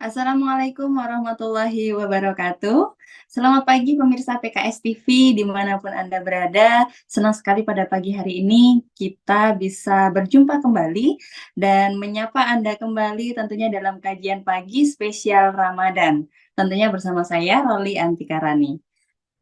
Assalamualaikum warahmatullahi wabarakatuh. Selamat pagi pemirsa PKS TV dimanapun Anda berada. Senang sekali pada pagi hari ini kita bisa berjumpa kembali dan menyapa Anda kembali tentunya dalam kajian pagi spesial Ramadan. Tentunya bersama saya Roli Antikarani.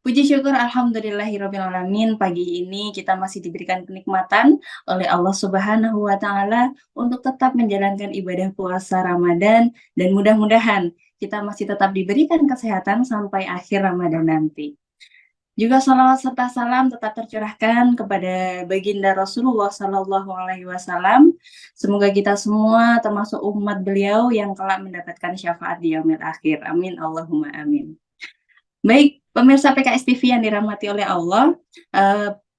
Puji syukur alhamdulillahirrabbilalamin, pagi ini kita masih diberikan kenikmatan oleh Allah Subhanahu wa taala untuk tetap menjalankan ibadah puasa Ramadan, dan mudah-mudahan kita masih tetap diberikan kesehatan sampai akhir Ramadan nanti. Juga salawat serta salam tetap tercurahkan kepada baginda Rasulullah Sallallahu Alaihi Wasallam. Semoga kita semua termasuk umat beliau yang kelak mendapatkan syafaat di yaumil akhir. Amin Allahumma amin. Baik, pemirsa PKS TV yang dirahmati oleh Allah,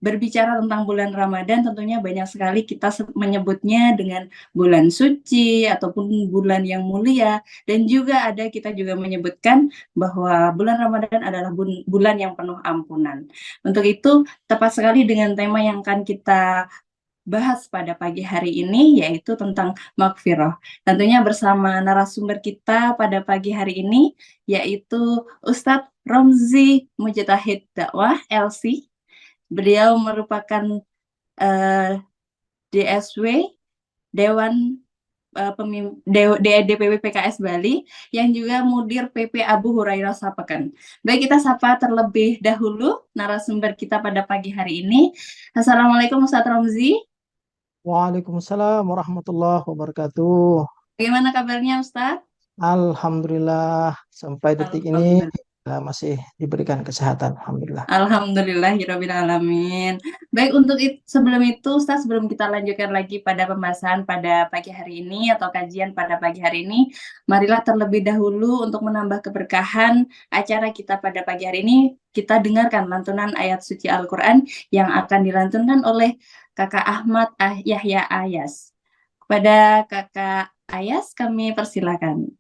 berbicara tentang bulan Ramadan, tentunya banyak sekali kita menyebutnya dengan bulan suci ataupun bulan yang mulia, dan juga ada kita juga menyebutkan bahwa bulan Ramadan adalah bulan yang penuh ampunan. Untuk itu, tepat sekali dengan tema yang akan kita bahas pada pagi hari ini, yaitu tentang maghfirah. Tentunya bersama narasumber kita pada pagi hari ini, yaitu Ustadz Romzi Mujtahid Dakwah LC. Beliau merupakan DSW Dewan DPW PKS Bali, yang juga Mudir PP Abu Hurairah Sapekan. Baik, kita sapa terlebih dahulu narasumber kita pada pagi hari ini. Assalamualaikum Ustadz Romzi. Waalaikumsalam warahmatullahi wabarakatuh. Bagaimana kabarnya Ustadz? Alhamdulillah sampai detik ini Alhamdulillah. masih diberikan kesehatan. Alhamdulillah. Alhamdulillahirrabbilalamin. Baik, untuk sebelum itu, Ustaz, sebelum kita lanjutkan lagi pada pembahasan pada pagi hari ini atau kajian pada pagi hari ini, marilah terlebih dahulu untuk menambah keberkahan acara kita pada pagi hari ini, kita dengarkan lantunan ayat suci Al-Quran yang akan dilantunkan oleh Kakak Ahmad Yahya Ayas. Kepada Kakak Ayas, kami persilakan.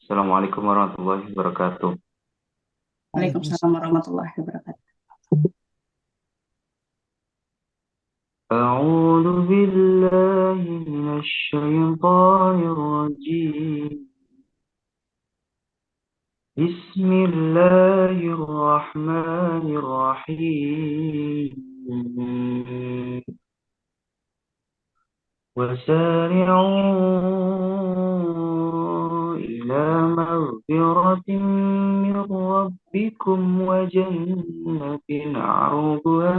Assalamualaikum warahmatullahi wabarakatuh. Waalaikumsalam warahmatullahi wabarakatuh. أعوذ بالله من الشيطان الرجيم. بسم الله الرحمن الرحيم. وسارعوا إلى مغفرة من ربكم وجنة عرضها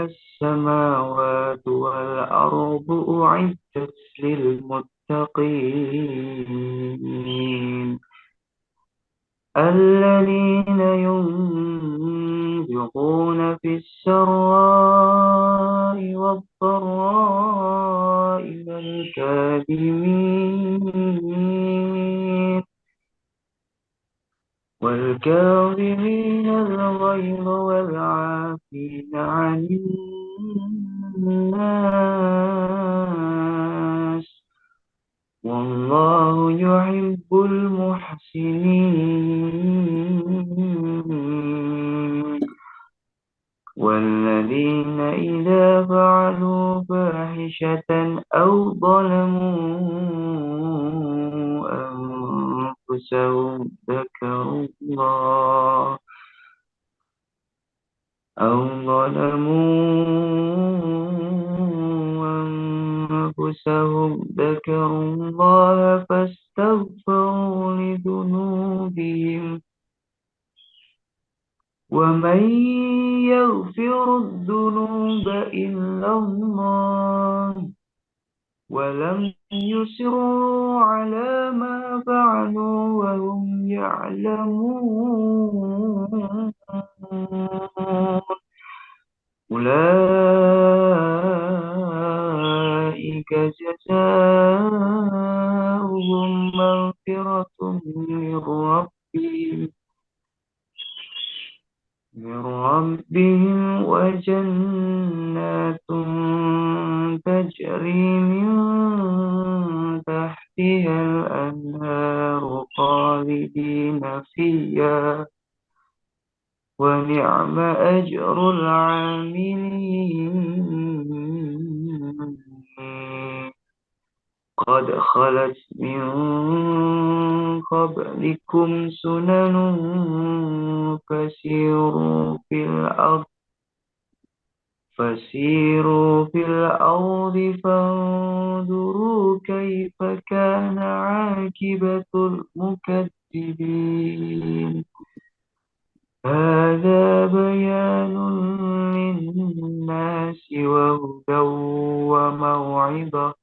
السماوات والأرض أعدت للمتقين الذين ينفقون في السراء والضراء والكاظمين الغيظ والعافين عن الناس والله يحب المحسنين والذين إذا فعلوا فاحشة أو ظلموا أنفسهم ذكروا الله فاستغفروا لذنوبهم ومن يغفر الذنوب إلا الله ولم يصروا على ما فعلوا وهم يعلمون أولئك جزاؤهم مغفرة من ربهم وجنات تجري من تحتها الأنهار خالدين فيها ونعم أجر العاملين قد خلت من قبلكم سنن فسيروا في الأرض فانظروا كيف كان عاقبة المكذبين هذا بيان للناس وهدى وموعظة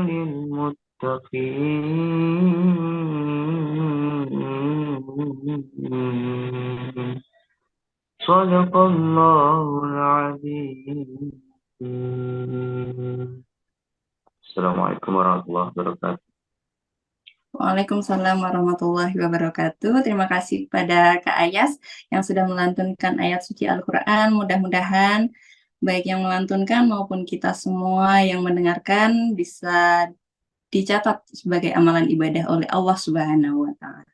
للمتقين صدق الله العظيم السلام عليكم ورحمة الله وبركاته. Waalaikumsalam warahmatullahi wabarakatuh. Terima kasih pada Kak Ayas yang sudah melantunkan ayat suci Al-Quran. Mudah-mudahan baik yang melantunkan maupun kita semua yang mendengarkan bisa dicatat sebagai amalan ibadah oleh Allah Subhanahu wa Ta'ala.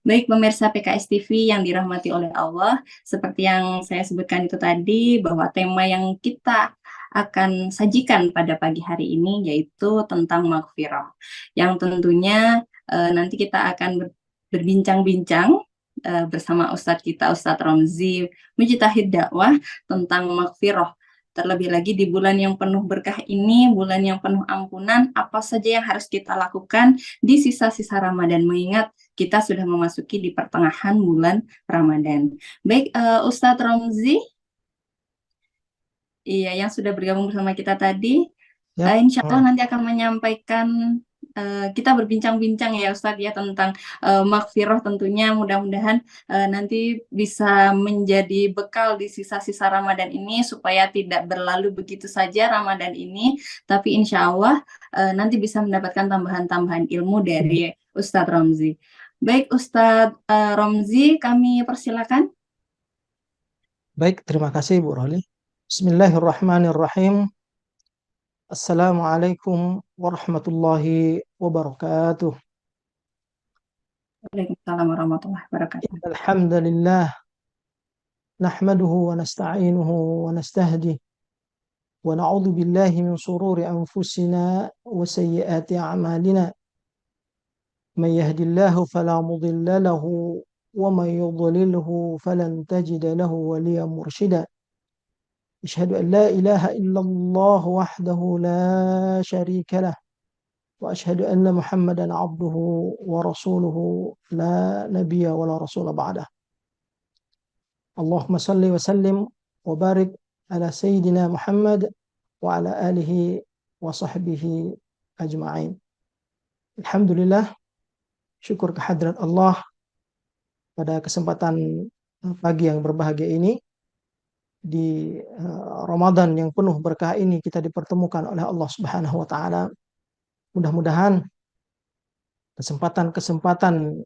Baik pemirsa PKS TV yang dirahmati oleh Allah, seperti yang saya sebutkan itu tadi, bahwa tema yang kita akan sajikan pada pagi hari ini yaitu tentang maghfirah, yang tentunya nanti kita akan berbincang-bincang bersama Ustadz kita, Ustadz Romzi Mujtahid Dakwah, tentang maghfirah. Terlebih lagi di bulan yang penuh berkah ini, bulan yang penuh ampunan, apa saja yang harus kita lakukan di sisa-sisa Ramadan, mengingat kita sudah memasuki di pertengahan bulan Ramadan. Baik, Ustadz Romzi, iya, yang sudah bergabung bersama kita tadi, Ya, insya Allah nanti akan menyampaikan, kita berbincang-bincang ya Ustadz ya tentang maghfirah, tentunya mudah-mudahan nanti bisa menjadi bekal di sisa-sisa Ramadan ini supaya tidak berlalu begitu saja Ramadan ini, tapi insya Allah nanti bisa mendapatkan tambahan-tambahan ilmu dari Ustadz Romzi. Baik Ustadz Romzi, kami persilakan. baik, terima kasih Bu Roli. Bismillahirrahmanirrahim. Assalamualaikum warahmatullahi wabarakatuh. Waalaikumsalam warahmatullahi wabarakatuh. Alhamdulillah, nahmaduhu wa nasta'inuhu wa nastahdi wa na'udzu billahi min shururi anfusina wa sayyiati a'malina. Man yahdihillahu fala mudilla lahu wa man yudlilhu falan tajida lahu waliyan mursyida. أشهد أن لا إله إلا الله وحده لا شريك له وأشهد أن محمدا عبده ورسوله لا نبي ولا رسول بعده اللهم صل وسلم وبارك على سيدنا محمد وعلى آله وصحبه أجمعين. Alhamdulillah, syukur kehadirat Allah pada kesempatan pagi yang berbahagia ini. Di Ramadan yang penuh berkah ini kita dipertemukan oleh Allah Subhanahu wa Ta'ala. Mudah-mudahan kesempatan-kesempatan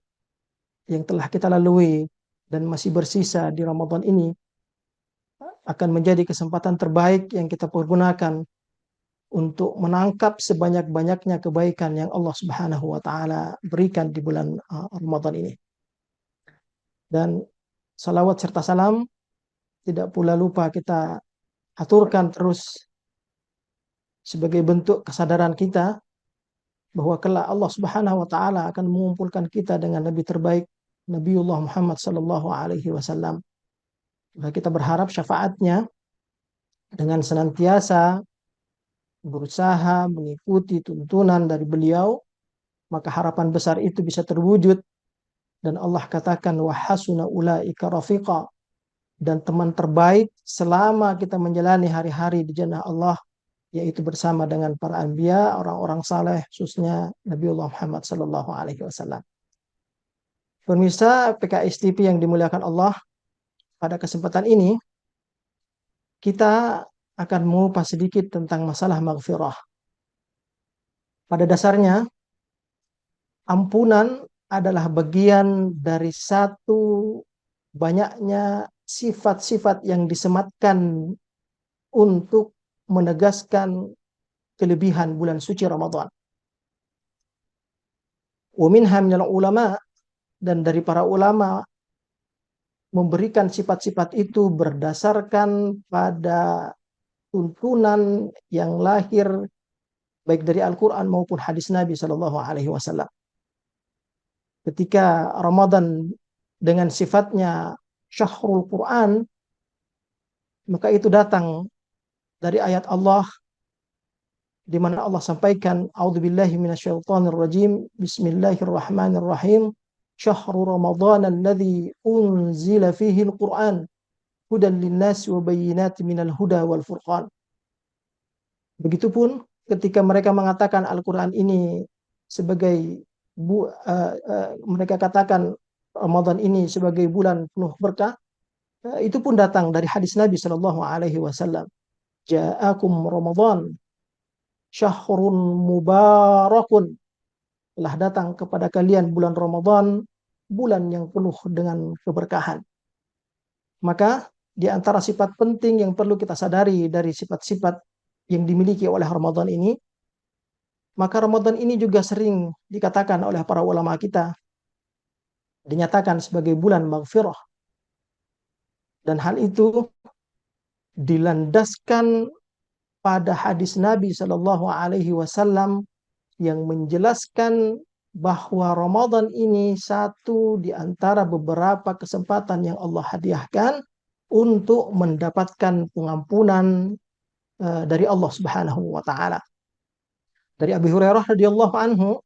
yang telah kita lalui dan masih bersisa di Ramadan ini akan menjadi kesempatan terbaik yang kita pergunakan untuk menangkap sebanyak-banyaknya kebaikan yang Allah Subhanahu wa Ta'ala berikan di bulan Ramadan ini. Dan salawat serta salam tidak pula lupa kita aturkan terus sebagai bentuk kesadaran kita bahwa kelak Allah Subhanahu wa Ta'ala akan mengumpulkan kita dengan Nabi terbaik, Nabiullah Muhammad sallallahu alaihi wasallam. Kita berharap syafaatnya dengan senantiasa berusaha mengikuti tuntunan dari beliau, maka harapan besar itu bisa terwujud. Dan Allah katakan wa hasuna ulaika rafiqa, dan teman terbaik selama kita menjalani hari-hari di jannah Allah, yaitu bersama dengan para anbiya, orang-orang saleh, khususnya Nabiullah Muhammad sallallahu alaihi wasallam. Pemirsa PKS TV yang dimuliakan Allah, pada kesempatan ini kita akan mengupas sedikit tentang masalah maghfirah. Pada dasarnya, ampunan adalah bagian dari satu banyaknya sifat-sifat yang disematkan untuk menegaskan kelebihan bulan suci Ramadan. Wa minha minal ulama, dan dari para ulama memberikan sifat-sifat itu berdasarkan pada tuntunan yang lahir baik dari Al-Quran maupun hadis Nabi Shallallahu Alaihi Wasallam. Ketika Ramadan dengan sifatnya syahrul Quran, maka itu datang dari ayat Allah di mana Allah sampaikan, A'udzubillahi minasyaitonir rajim, Bismillahirrahmanirrahim, Syahrul Ramadan alladzi unzila fihi al-Quran hudan linnas wa bayyinatin minal huda wal furqan. Begitupun ketika mereka mengatakan Al-Quran ini sebagai mereka katakan Ramadan ini sebagai bulan penuh berkah, itu pun datang dari hadis Nabi Shallallahu Alaihi Wasallam. Ja'akum Ramadan syahrun mubarakun, telah datang kepada kalian bulan Ramadan, bulan yang penuh dengan keberkahan. Maka di antara sifat penting yang perlu kita sadari dari sifat-sifat yang dimiliki oleh Ramadan ini, maka Ramadan ini juga sering dikatakan oleh para ulama kita, dinyatakan sebagai bulan maghfirah. Dan hal itu dilandaskan pada hadis Nabi Shallallahu Alaihi Wasallam yang menjelaskan bahwa Ramadan ini satu di antara beberapa kesempatan yang Allah hadiahkan untuk mendapatkan pengampunan dari Allah Subhanahu wa taala. Dari Abi Hurairah radhiyallahu anhu,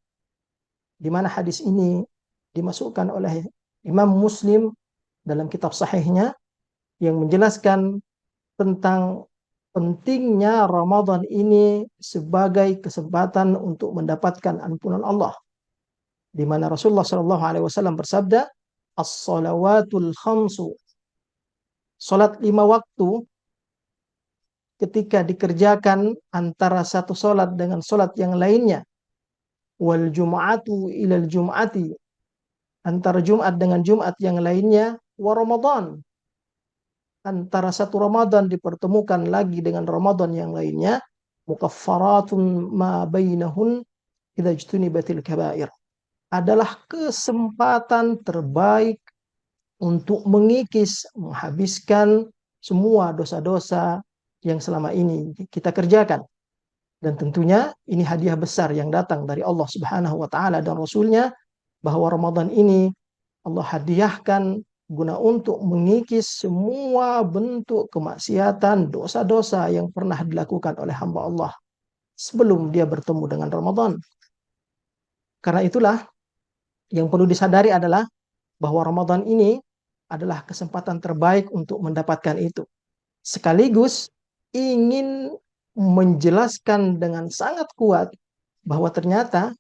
di mana hadis ini dimasukkan oleh Imam Muslim dalam kitab sahihnya yang menjelaskan tentang pentingnya Ramadan ini sebagai kesempatan untuk mendapatkan ampunan Allah. Di mana Rasulullah Shallallahu Alaihi Wasallam bersabda, as-salawatul khamsu, salat 5 waktu ketika dikerjakan antara satu salat dengan salat yang lainnya, wal jum'atu ilal jum'ati, antara Jumat dengan Jumat yang lainnya, wa Ramadan, antara satu Ramadan dipertemukan lagi dengan Ramadan yang lainnya, mukaffaratun ma bainahun idza ijtunibatil kaba'ir, adalah kesempatan terbaik untuk mengikis, menghabiskan semua dosa-dosa yang selama ini kita kerjakan. Dan tentunya ini hadiah besar yang datang dari Allah Subhanahu wa taala dan Rasulnya, bahwa Ramadan ini Allah hadiahkan guna untuk mengikis semua bentuk kemaksiatan, dosa-dosa yang pernah dilakukan oleh hamba Allah sebelum dia bertemu dengan Ramadan. Karena itulah yang perlu disadari adalah bahwa Ramadan ini adalah kesempatan terbaik untuk mendapatkan itu. Sekaligus ingin menjelaskan dengan sangat kuat bahwa ternyata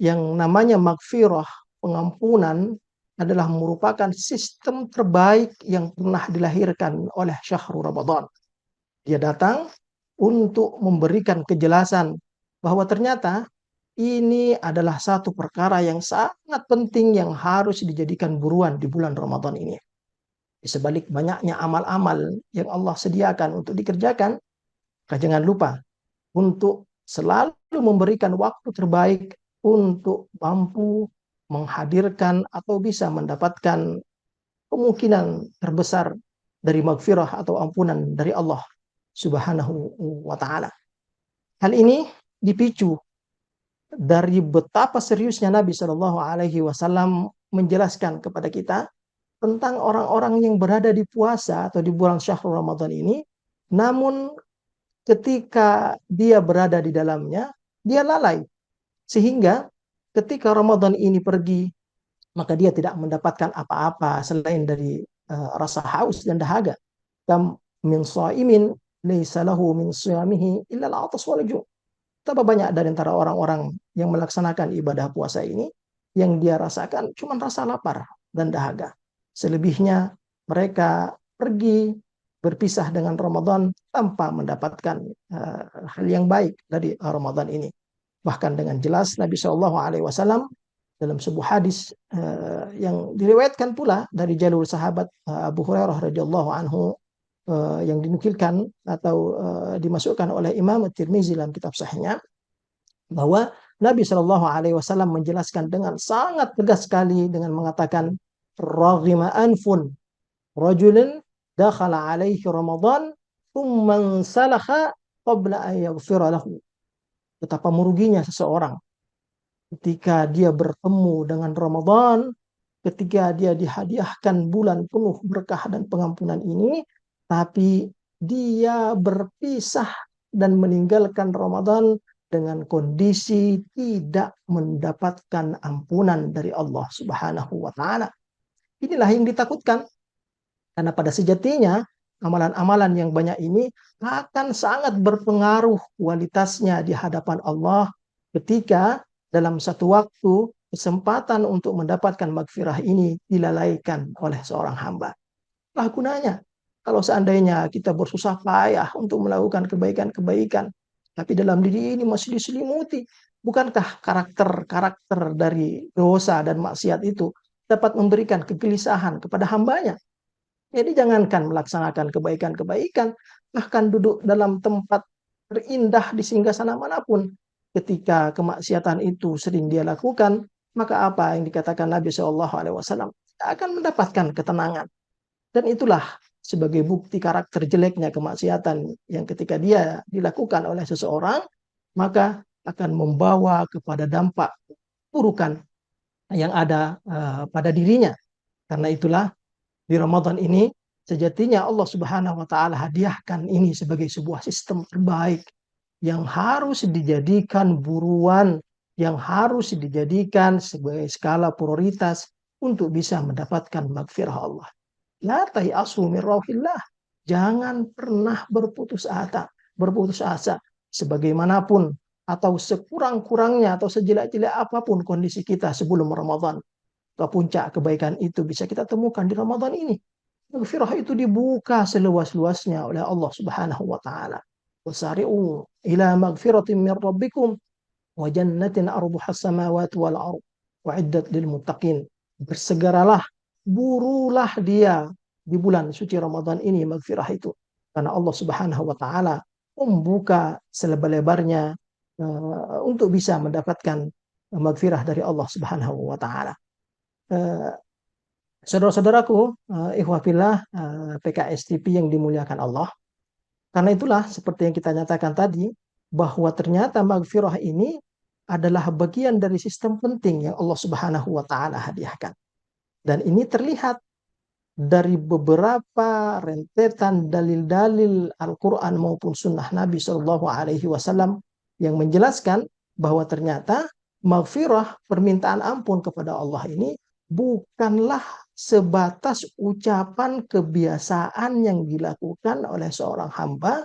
yang namanya maghfirah, pengampunan, adalah merupakan sistem terbaik yang pernah dilahirkan oleh syahrul Ramadan. Dia datang untuk memberikan kejelasan bahwa ternyata ini adalah satu perkara yang sangat penting yang harus dijadikan buruan di bulan Ramadan ini. Di sebalik banyaknya amal-amal yang Allah sediakan untuk dikerjakan, maka jangan lupa untuk selalu memberikan waktu terbaik untuk mampu menghadirkan atau bisa mendapatkan kemungkinan terbesar dari maghfirah atau ampunan dari Allah Subhanahu wa taala. Hal ini dipicu dari betapa seriusnya Nabi Shallallahu Alaihi Wasallam menjelaskan kepada kita tentang orang-orang yang berada di puasa atau di bulan Syahrul Ramadan ini, namun ketika dia berada di dalamnya, dia lalai. Sehingga ketika Ramadan ini pergi, maka dia tidak mendapatkan apa-apa selain dari rasa haus dan dahaga. Kam min shaimin laisa lahu min shiyamihi illa al-'atas wal ju'. Betapa banyak dari antara orang-orang yang melaksanakan ibadah puasa ini yang dia rasakan cuma rasa lapar dan dahaga. Selebihnya mereka pergi berpisah dengan Ramadan tanpa mendapatkan hal yang baik dari Ramadan ini. Bahkan dengan jelas Nabi Shallallahu Alaihi Wasallam dalam sebuah hadis yang diriwayatkan pula dari jalur sahabat Abu Hurairah radhiyallahu anhu, yang dinukilkan atau dimasukkan oleh Imam Tirmizi dalam kitab sahihnya, bahwa Nabi Shallallahu Alaihi Wasallam menjelaskan dengan sangat tegas sekali dengan mengatakan, "Raghima anfun rajulin dakhala alaihi Ramadan thumma salakha qabla an yaghfira lahu." Betapa meruginya seseorang ketika dia bertemu dengan Ramadan, ketika dia dihadiahkan bulan penuh berkah dan pengampunan ini, tapi dia berpisah dan meninggalkan Ramadan dengan kondisi tidak mendapatkan ampunan dari Allah Subhanahu wa taala. Inilah yang ditakutkan, karena pada sejatinya amalan-amalan yang banyak ini akan sangat berpengaruh kualitasnya di hadapan Allah ketika dalam satu waktu kesempatan untuk mendapatkan magfirah ini dilalaikan oleh seorang hamba. Apa gunanya kalau seandainya kita bersusah payah untuk melakukan kebaikan-kebaikan, tapi dalam diri ini masih diselimuti? Bukankah karakter-karakter dari dosa dan maksiat itu dapat memberikan kegelisahan kepada hambanya? Jadi jangankan melaksanakan kebaikan-kebaikan, bahkan duduk dalam tempat terindah di singgasana manapun, ketika kemaksiatan itu sering dia lakukan, maka apa yang dikatakan Nabi Shallallahu Alaihi Wasallam akan mendapatkan ketenangan. Dan itulah sebagai bukti karakter jeleknya kemaksiatan yang ketika dia dilakukan oleh seseorang, maka akan membawa kepada dampak burukan yang ada pada dirinya. Karena itulah di Ramadan ini sejatinya Allah Subhanahu wa taala hadiahkan ini sebagai sebuah sistem terbaik yang harus dijadikan buruan, yang harus dijadikan sebagai skala prioritas untuk bisa mendapatkan magfirah Allah. La tayasu min rauhillah. Jangan pernah berputus asa sebagaimanapun atau sekurang-kurangnya atau sejelek-jelek apapun kondisi kita sebelum Ramadan. Puncak kebaikan itu bisa kita temukan di Ramadan ini. Magfirah itu dibuka seluas-luasnya oleh Allah Subhanahu wa taala. Wasari'u ila magfiratin min rabbikum wa jannatin arduha as-samawati wal ardh wa'iddat lil muttaqin. Bersegeralah, burulah dia di bulan suci Ramadan ini magfirah itu. Karena Allah Subhanahu wa taala membuka selebar-lebarnya untuk bisa mendapatkan magfirah dari Allah Subhanahu wa taala. Saudara-saudaraku, ikhwafillah, PKS TV yang dimuliakan Allah. Karena itulah seperti yang kita nyatakan tadi, bahwa ternyata magfirah ini adalah bagian dari sistem penting yang Allah Subhanahu wa taala hadiahkan. Dan ini terlihat dari beberapa rentetan dalil-dalil Al-Quran maupun sunnah Nabi Shallallahu Alaihi Wasallam yang menjelaskan bahwa ternyata magfirah, permintaan ampun kepada Allah ini bukanlah sebatas ucapan kebiasaan yang dilakukan oleh seorang hamba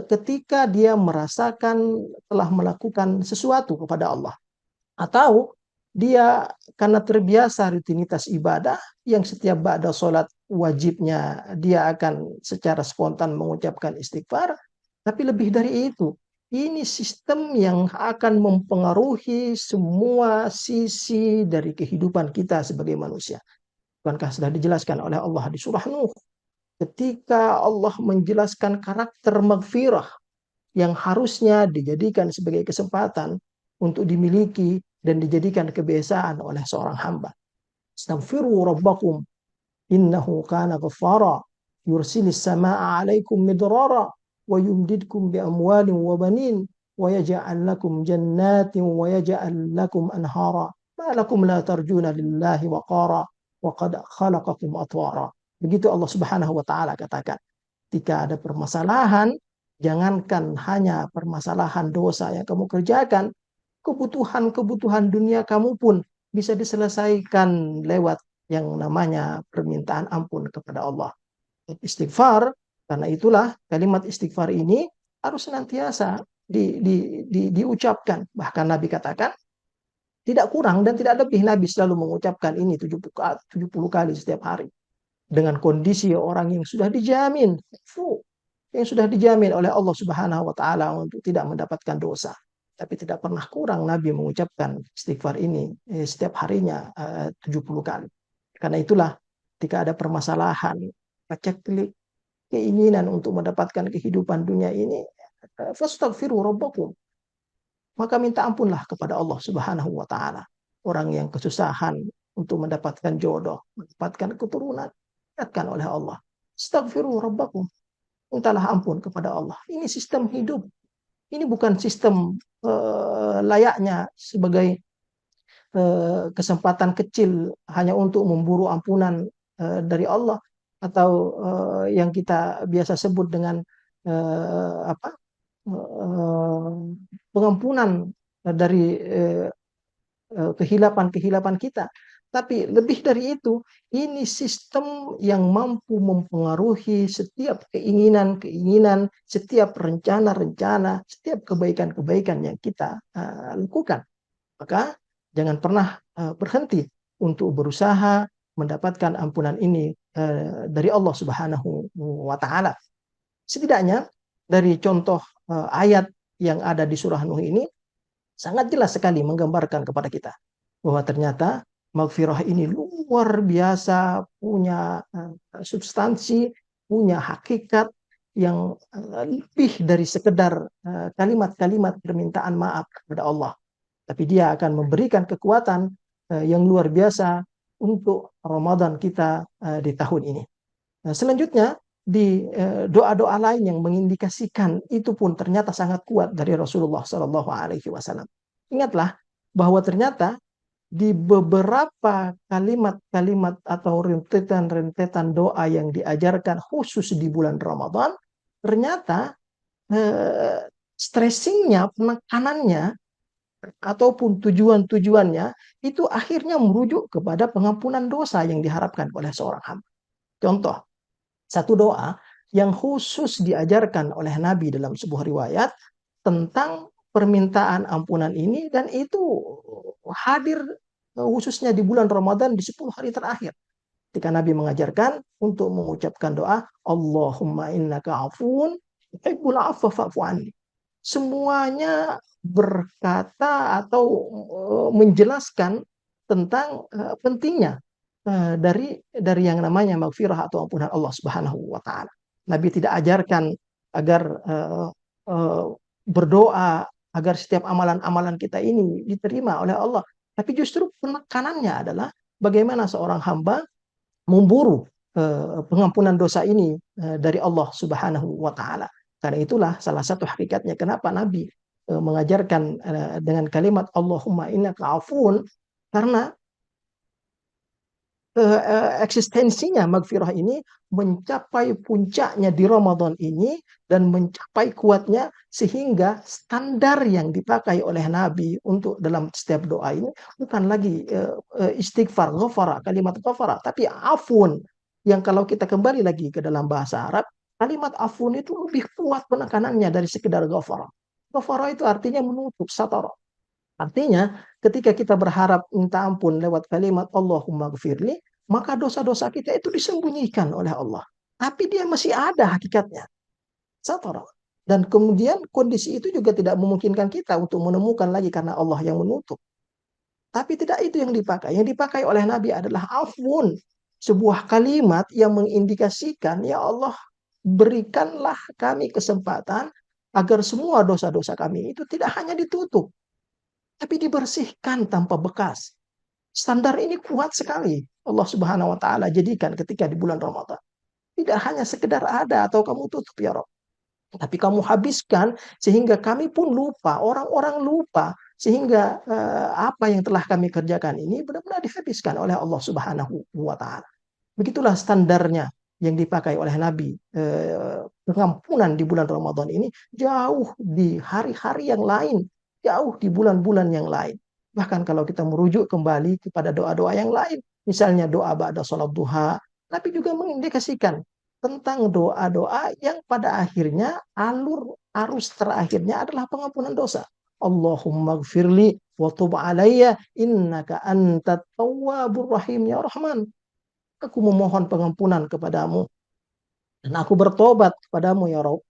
ketika dia merasakan telah melakukan sesuatu kepada Allah, atau dia karena terbiasa rutinitas ibadah yang setiap ba'da sholat wajibnya dia akan secara spontan mengucapkan istighfar. Tapi lebih dari itu, ini sistem yang akan mempengaruhi semua sisi dari kehidupan kita sebagai manusia. Bukankah sudah dijelaskan oleh Allah di surah Nuh, ketika Allah menjelaskan karakter magfirah yang harusnya dijadikan sebagai kesempatan untuk dimiliki dan dijadikan kebiasaan oleh seorang hamba. Astaghfiru rabbakum innahu kana ghaffara yursilis samaa'a 'alaikum midrara wa yumdidkum bi amwalin wa banin wa yaj'al lakum jannatin wa yaj'al lakum anhara ma lakum la tarjuna lillahi waqara wa qad khalaqakum atwara. Begitu Allah Subhanahu wa taala katakan, ketika ada permasalahan, jangankan hanya permasalahan dosa yang kamu kerjakan, kebutuhan-kebutuhan dunia kamu pun bisa diselesaikan lewat yang namanya permintaan ampun kepada Allah. Istighfar, karena itulah kalimat istighfar ini harus senantiasa diucapkan. Bahkan Nabi katakan, tidak kurang dan tidak lebih Nabi selalu mengucapkan ini 70 kali setiap hari. Dengan kondisi orang yang sudah dijamin, yang sudah dijamin oleh Allah Subhanahu wa taala untuk tidak mendapatkan dosa. Tapi tidak pernah kurang Nabi mengucapkan istighfar ini setiap harinya 70 kali. Karena itulah ketika ada permasalahan, paceklik, keinginan untuk mendapatkan kehidupan dunia ini, fastaghfiru rabbakum. maka minta ampunlah kepada Allah Subhanahu wa taala. Orang yang kesusahan untuk mendapatkan jodoh, mendapatkan keturunan, ingatkan oleh Allah. Astaghfiru rabbakum. Mintalah ampun kepada Allah. Ini sistem hidup. Ini bukan sistem layaknya sebagai kesempatan kecil hanya untuk memburu ampunan dari Allah, atau yang kita biasa sebut dengan apa pengampunan dari kehilapan-kehilapan kita. Tapi lebih dari itu, ini sistem yang mampu mempengaruhi setiap keinginan-keinginan, setiap rencana-rencana, setiap kebaikan-kebaikan yang kita lakukan. Maka jangan pernah berhenti untuk berusaha mendapatkan ampunan ini dari Allah Subhanahu wa taala. Setidaknya dari contoh ayat yang ada di surah Nuh ini sangat jelas sekali menggambarkan kepada kita bahwa ternyata maghfirah ini luar biasa, punya substansi, punya hakikat yang lebih dari sekedar kalimat-kalimat permintaan maaf kepada Allah. Tapi dia akan memberikan kekuatan yang luar biasa untuk Ramadan kita di tahun ini. Nah, selanjutnya di doa-doa lain yang mengindikasikan itu pun ternyata sangat kuat dari Rasulullah Shallallahu Alaihi Wasallam. Ingatlah bahwa ternyata di beberapa kalimat-kalimat atau rentetan-rentetan doa yang diajarkan khusus di bulan Ramadan, ternyata stressingnya, penekanannya, ataupun tujuan-tujuannya itu akhirnya merujuk kepada pengampunan dosa yang diharapkan oleh seorang hamba. Contoh, satu doa yang khusus diajarkan oleh Nabi dalam sebuah riwayat tentang permintaan ampunan ini, dan itu hadir khususnya di bulan Ramadan di 10 hari terakhir. Ketika Nabi mengajarkan untuk mengucapkan doa, Allahumma innaka afun tuhibbul afwa fa'fu anni. Semuanya berkata atau menjelaskan tentang pentingnya dari yang namanya maghfirah atau ampunan Allah Subhanahu wa taala. Nabi tidak ajarkan agar berdoa agar setiap amalan-amalan kita ini diterima oleh Allah, tapi justru penekanannya adalah bagaimana seorang hamba memburu pengampunan dosa ini dari Allah Subhanahu wa taala. Karena itulah salah satu hakikatnya kenapa Nabi mengajarkan dengan kalimat Allahumma innaka afun, karena eksistensinya maghfirah ini mencapai puncaknya di Ramadan ini dan mencapai kuatnya sehingga standar yang dipakai oleh Nabi untuk dalam setiap doa ini bukan lagi istighfar, ghafara, kalimat ghafara, tapi afun, yang kalau kita kembali lagi ke dalam bahasa Arab, kalimat afun itu lebih kuat penekanannya dari sekedar ghafara. Ghafara itu artinya menutup, satara. Artinya, ketika kita berharap minta ampun lewat kalimat Allahumma gfirli, maka dosa-dosa kita itu disembunyikan oleh Allah. Tapi dia masih ada hakikatnya. Satara. Dan kemudian kondisi itu juga tidak memungkinkan kita untuk menemukan lagi karena Allah yang menutup. Tapi tidak itu yang dipakai. Yang dipakai oleh Nabi adalah afun. Sebuah kalimat yang mengindikasikan, ya Allah, berikanlah kami kesempatan agar semua dosa-dosa kami itu tidak hanya ditutup, tapi dibersihkan tanpa bekas. Standar ini kuat sekali. Allah Subhanahu wa taala jadikan ketika di bulan Ramadan. Tidak hanya sekedar ada atau kamu tutup ya Rob, tapi kamu habiskan sehingga kami pun lupa, orang-orang lupa, sehingga apa yang telah kami kerjakan ini benar-benar dihabiskan oleh Allah Subhanahu wa taala. Begitulah standarnya yang dipakai oleh Nabi. Pengampunan di bulan Ramadan ini jauh di hari-hari yang lain, jauh di bulan-bulan yang lain. Bahkan kalau kita merujuk kembali kepada doa-doa yang lain, misalnya doa ba'da sholat duha, tapi juga mengindikasikan tentang doa-doa yang pada akhirnya arus terakhirnya adalah pengampunan dosa. Allahumma gfirli wa tub alayya innaka antat tawwabur rahim ya Rahman. Aku memohon pengampunan kepadamu dan aku bertobat kepadamu ya Rabb.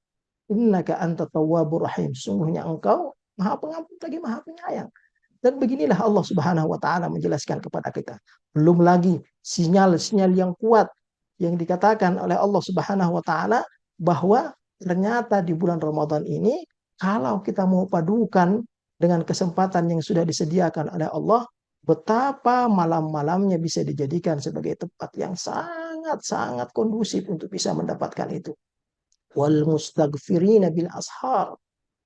Innaka antat tawwabur rahim. Sungguhnya engkau Maha Pengampun lagi Maha Penyayang. Dan beginilah Allah Subhanahu wa taala menjelaskan kepada kita. Belum lagi sinyal-sinyal yang kuat yang dikatakan oleh Allah Subhanahu wa taala bahwa ternyata di bulan Ramadan ini kalau kita mau padukan dengan kesempatan yang sudah disediakan oleh Allah, betapa malam-malamnya bisa dijadikan sebagai tempat yang sangat-sangat kondusif untuk bisa mendapatkan itu. Wal mustaghfirina bil ashar.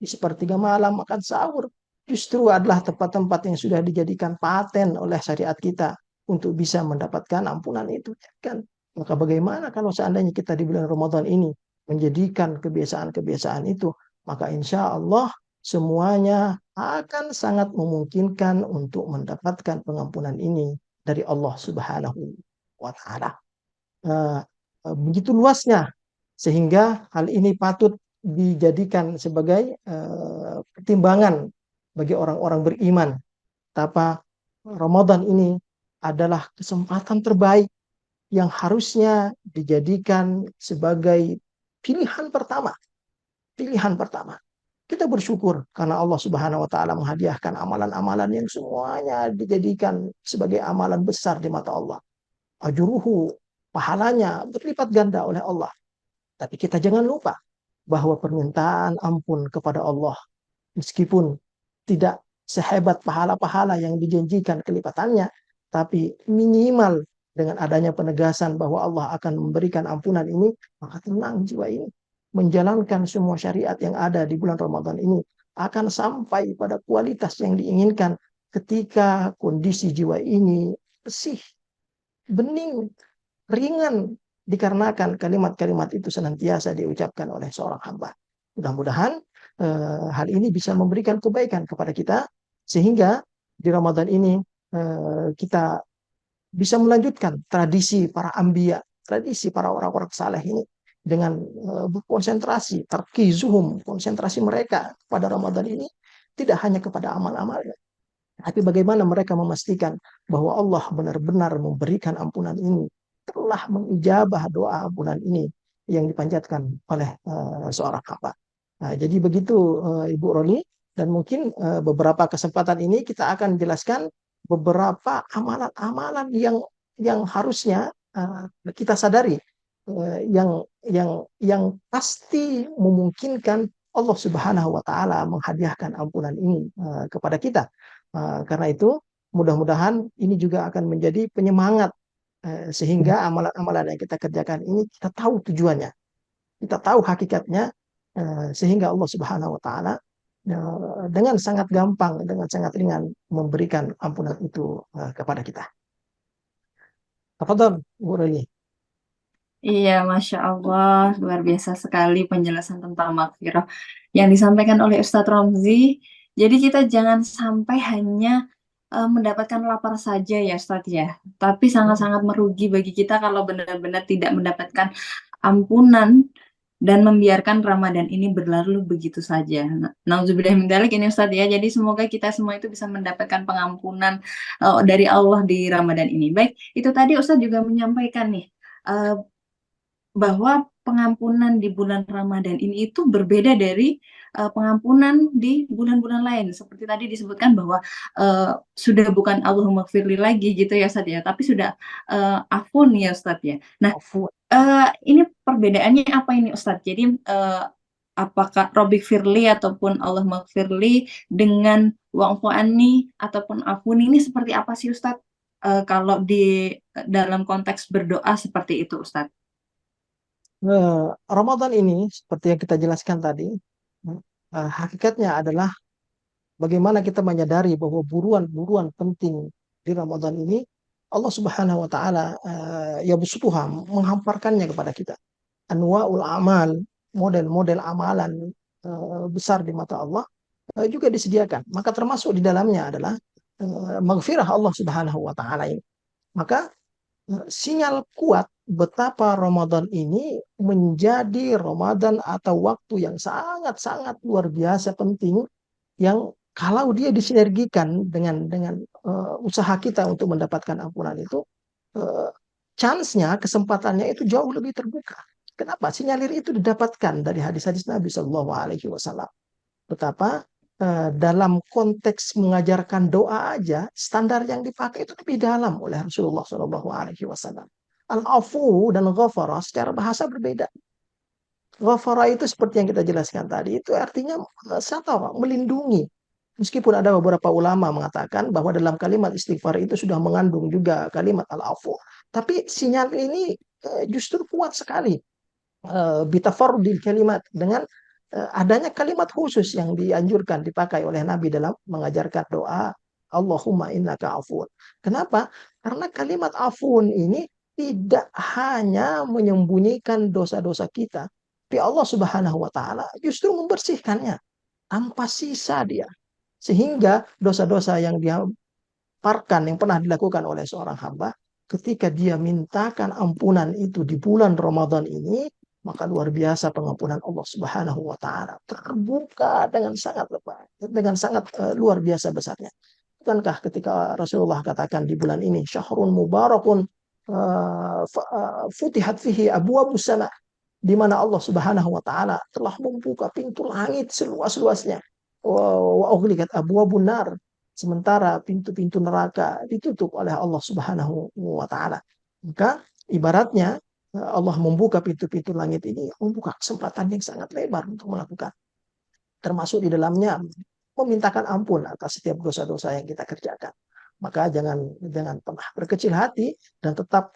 Di sepertiga malam makan sahur justru adalah tempat-tempat yang sudah dijadikan paten oleh syariat kita untuk bisa mendapatkan ampunan itu, kan? Maka bagaimana kalau seandainya kita di bulan Ramadan ini menjadikan kebiasaan-kebiasaan itu, maka insya Allah semuanya akan sangat memungkinkan untuk mendapatkan pengampunan ini dari Allah Subhanahu wa Ta'ala. Eh, Begitu luasnya sehingga hal ini patut dijadikan sebagai pertimbangan bagi orang-orang beriman. Betapa Ramadan ini adalah kesempatan terbaik yang harusnya dijadikan sebagai pilihan pertama. Pilihan pertama. Kita bersyukur karena Allah Subhanahu wa Ta'ala menghadiahkan amalan-amalan yang semuanya dijadikan sebagai amalan besar di mata Allah. Ajuruhu, pahalanya berlipat ganda oleh Allah. Tapi kita jangan lupa bahwa permintaan ampun kepada Allah, meskipun tidak sehebat pahala-pahala yang dijanjikan kelipatannya, tapi minimal dengan adanya penegasan bahwa Allah akan memberikan ampunan ini, maka tenang jiwa ini. Menjalankan semua syariat yang ada di bulan Ramadan ini akan sampai pada kualitas yang diinginkan ketika kondisi jiwa ini bersih, bening, ringan, dikarenakan kalimat-kalimat itu senantiasa diucapkan oleh seorang hamba. Mudah-mudahan hal ini bisa memberikan kebaikan kepada kita sehingga di Ramadan ini kita bisa melanjutkan tradisi para anbiya, tradisi para orang-orang saleh ini dengan berkonsentrasi, tarkizuhum, konsentrasi mereka pada Ramadan ini tidak hanya kepada amal-amalnya, tapi bagaimana mereka memastikan bahwa Allah benar-benar memberikan ampunan ini, telah mengijabah doa ampunan ini yang dipanjatkan oleh seorang hamba. Nah, jadi begitu Ibu Roni, dan mungkin beberapa kesempatan ini kita akan jelaskan beberapa amalan-amalan yang harusnya kita sadari, yang pasti memungkinkan Allah Subhanahu wa Ta'ala menghadiahkan ampunan ini kepada kita. Karena itu mudah-mudahan ini juga akan menjadi penyemangat sehingga amalan-amalan yang kita kerjakan ini kita tahu tujuannya, kita tahu hakikatnya, sehingga Allah Subhanahu wa Ta'ala dengan sangat gampang, dengan sangat ringan memberikan ampunan itu kepada kita. Tafadhol, Bu Roni. Iya, Masya Allah, luar biasa sekali penjelasan tentang maghfirah yang disampaikan oleh Ustadz Romzi. Jadi kita jangan sampai hanya mendapatkan lapar saja ya Ustadz ya, tapi sangat-sangat merugi bagi kita kalau benar-benar tidak mendapatkan ampunan dan membiarkan Ramadan ini berlalu begitu saja. Nauzubillah min dzalik ini Ustadz ya. Jadi semoga kita semua itu bisa mendapatkan pengampunan dari Allah di Ramadan ini. Baik, itu tadi Ustadz juga menyampaikan nih bahwa pengampunan di bulan Ramadan ini itu berbeda dari pengampunan di bulan-bulan lain. Seperti tadi disebutkan bahwa sudah bukan Allahumma gfirli lagi gitu ya Ustadz ya, tapi sudah afun ya Ustadz ya. Nah, ini perbedaannya apa ini Ustadz? Jadi apakah Robik Firli ataupun Allahumma gfirli dengan wa'fu anni ataupun afun ini seperti apa sih Ustadz? Kalau di dalam konteks berdoa seperti itu Ustadz? Ramadan ini seperti yang kita jelaskan tadi, hakikatnya adalah bagaimana kita menyadari bahwa buruan-buruan penting di Ramadan ini Allah Subhanahu wa Ta'ala ya bersutuha menghamparkannya kepada kita. Anwa'ul amal, model-model amalan besar di mata Allah juga disediakan. Maka termasuk di dalamnya adalah maghfirah Allah Subhanahu wa Ta'ala ini. Maka sinyal kuat betapa Ramadan ini menjadi Ramadan atau waktu yang sangat-sangat luar biasa penting, yang kalau dia disinergikan dengan usaha kita untuk mendapatkan ampunan itu, chance-nya, kesempatannya itu jauh lebih terbuka. Kenapa? Sinyalir itu didapatkan dari hadis-hadis Nabi Shallallahu Alaihi Wasallam. Betapa dalam konteks mengajarkan doa aja, standar yang dipakai itu lebih dalam oleh Rasulullah Shallallahu Alaihi Wasallam. Al-afu dan ghafara secara bahasa berbeda. Ghafara itu seperti yang kita jelaskan tadi, itu artinya satara, melindungi. Meskipun ada beberapa ulama mengatakan bahwa dalam kalimat istighfar itu sudah mengandung juga kalimat al-afu. Tapi sinyal ini justru kuat sekali. Bitafarudil kalimat dengan adanya kalimat khusus yang dianjurkan dipakai oleh Nabi dalam mengajarkan doa Allahumma innaka afun. Kenapa? Karena kalimat afun ini tidak hanya menyembunyikan dosa-dosa kita, tapi Allah Subhanahu wa taala justru membersihkannya tanpa sisa dia. Sehingga dosa-dosa yang dihamparkan yang pernah dilakukan oleh seorang hamba ketika dia mintakan ampunan itu di bulan Ramadan ini, maka luar biasa pengampunan Allah Subhanahu wa taala terbuka dengan sangat lebar, dengan sangat luar biasa besarnya. Bukankah ketika Rasulullah katakan di bulan ini syahrun mubarakun futihat fihi abwabus sama, di mana Allah Subhanahu wa taala telah membuka pintu langit seluas-luasnya. Wa ughliqat abwabun nar, sementara pintu-pintu neraka ditutup oleh Allah Subhanahu wa taala. Maka ibaratnya Allah membuka pintu-pintu langit ini, membuka kesempatan yang sangat lebar untuk melakukan, termasuk di dalamnya memintakan ampun atas setiap dosa-dosa yang kita kerjakan. Maka jangan pernah berkecil hati dan tetap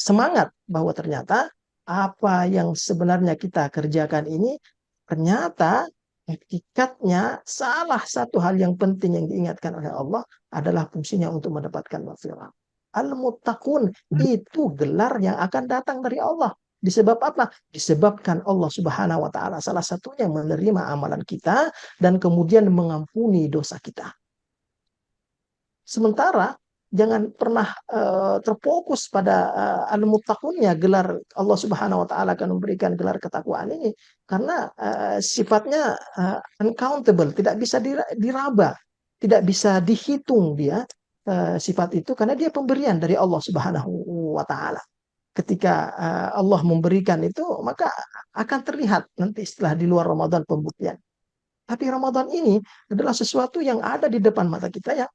semangat bahwa ternyata apa yang sebenarnya kita kerjakan ini ternyata hakikatnya salah satu hal yang penting yang diingatkan oleh Allah adalah fungsinya untuk mendapatkan maghfirah. Al-Muttaqun itu gelar yang akan datang dari Allah. Disebab apa? Disebabkan Allah Subhanahu wa taala salah satunya menerima amalan kita dan kemudian mengampuni dosa kita. Sementara jangan pernah terfokus pada al-muttaqunnya, gelar Allah Subhanahu wa taala akan memberikan gelar ketakwaan ini karena sifatnya uncountable, tidak bisa diraba, tidak bisa dihitung dia sifat itu karena dia pemberian dari Allah Subhanahu wa taala. Ketika Allah memberikan itu, maka akan terlihat nanti setelah di luar Ramadan pembuktian. Tapi Ramadan ini adalah sesuatu yang ada di depan mata kita ya,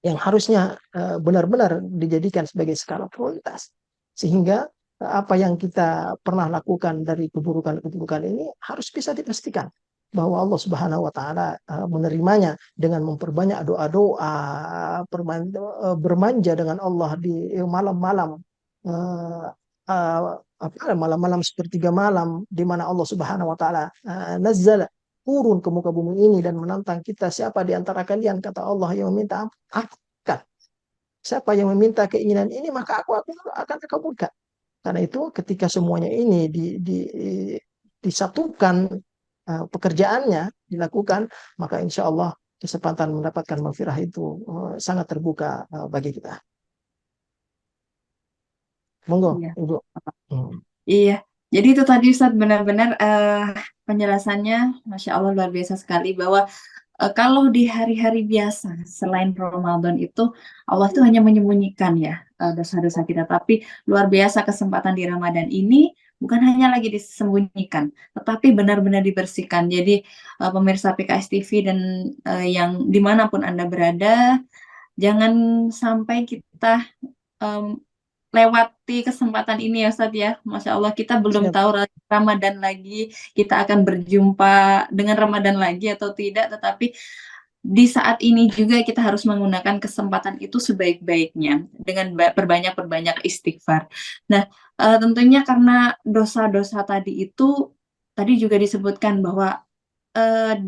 yang harusnya benar-benar dijadikan sebagai skala prioritas. Sehingga apa yang kita pernah lakukan dari keburukan-keburukan ini harus bisa dipastikan bahwa Allah Subhanahu wa taala menerimanya dengan memperbanyak doa-doa, bermanja dengan Allah di malam-malam malam-malam sepertiga malam di mana Allah Subhanahu wa taala nazzala, turun ke muka bumi ini dan menantang kita, siapa di antara kalian, kata Allah, yang meminta akan. Siapa yang meminta keinginan ini maka aku akan kabulkan. Karena itu ketika semuanya ini disatukan, pekerjaannya dilakukan, maka insya Allah kesempatan mendapatkan maghfirah itu sangat terbuka bagi kita. Monggo, Iya. Ibu. Iya, jadi itu tadi Ustadz benar-benar penjelasannya, Masya Allah luar biasa sekali bahwa kalau di hari-hari biasa selain Ramadan itu Allah itu hanya menyembunyikan ya dosa-dosa kita, tapi luar biasa kesempatan di Ramadan ini bukan hanya lagi disembunyikan, tetapi benar-benar dibersihkan. Jadi pemirsa PKS TV dan yang dimanapun Anda berada, jangan sampai kita lewati kesempatan ini ya Ustadz ya. Masya Allah kita belum Siap. tahu Ramadan lagi, kita akan berjumpa dengan Ramadan lagi atau tidak, tetapi di saat ini juga kita harus menggunakan kesempatan itu sebaik-baiknya dengan perbanyak istighfar. Nah, tentunya karena dosa-dosa tadi itu tadi juga disebutkan bahwa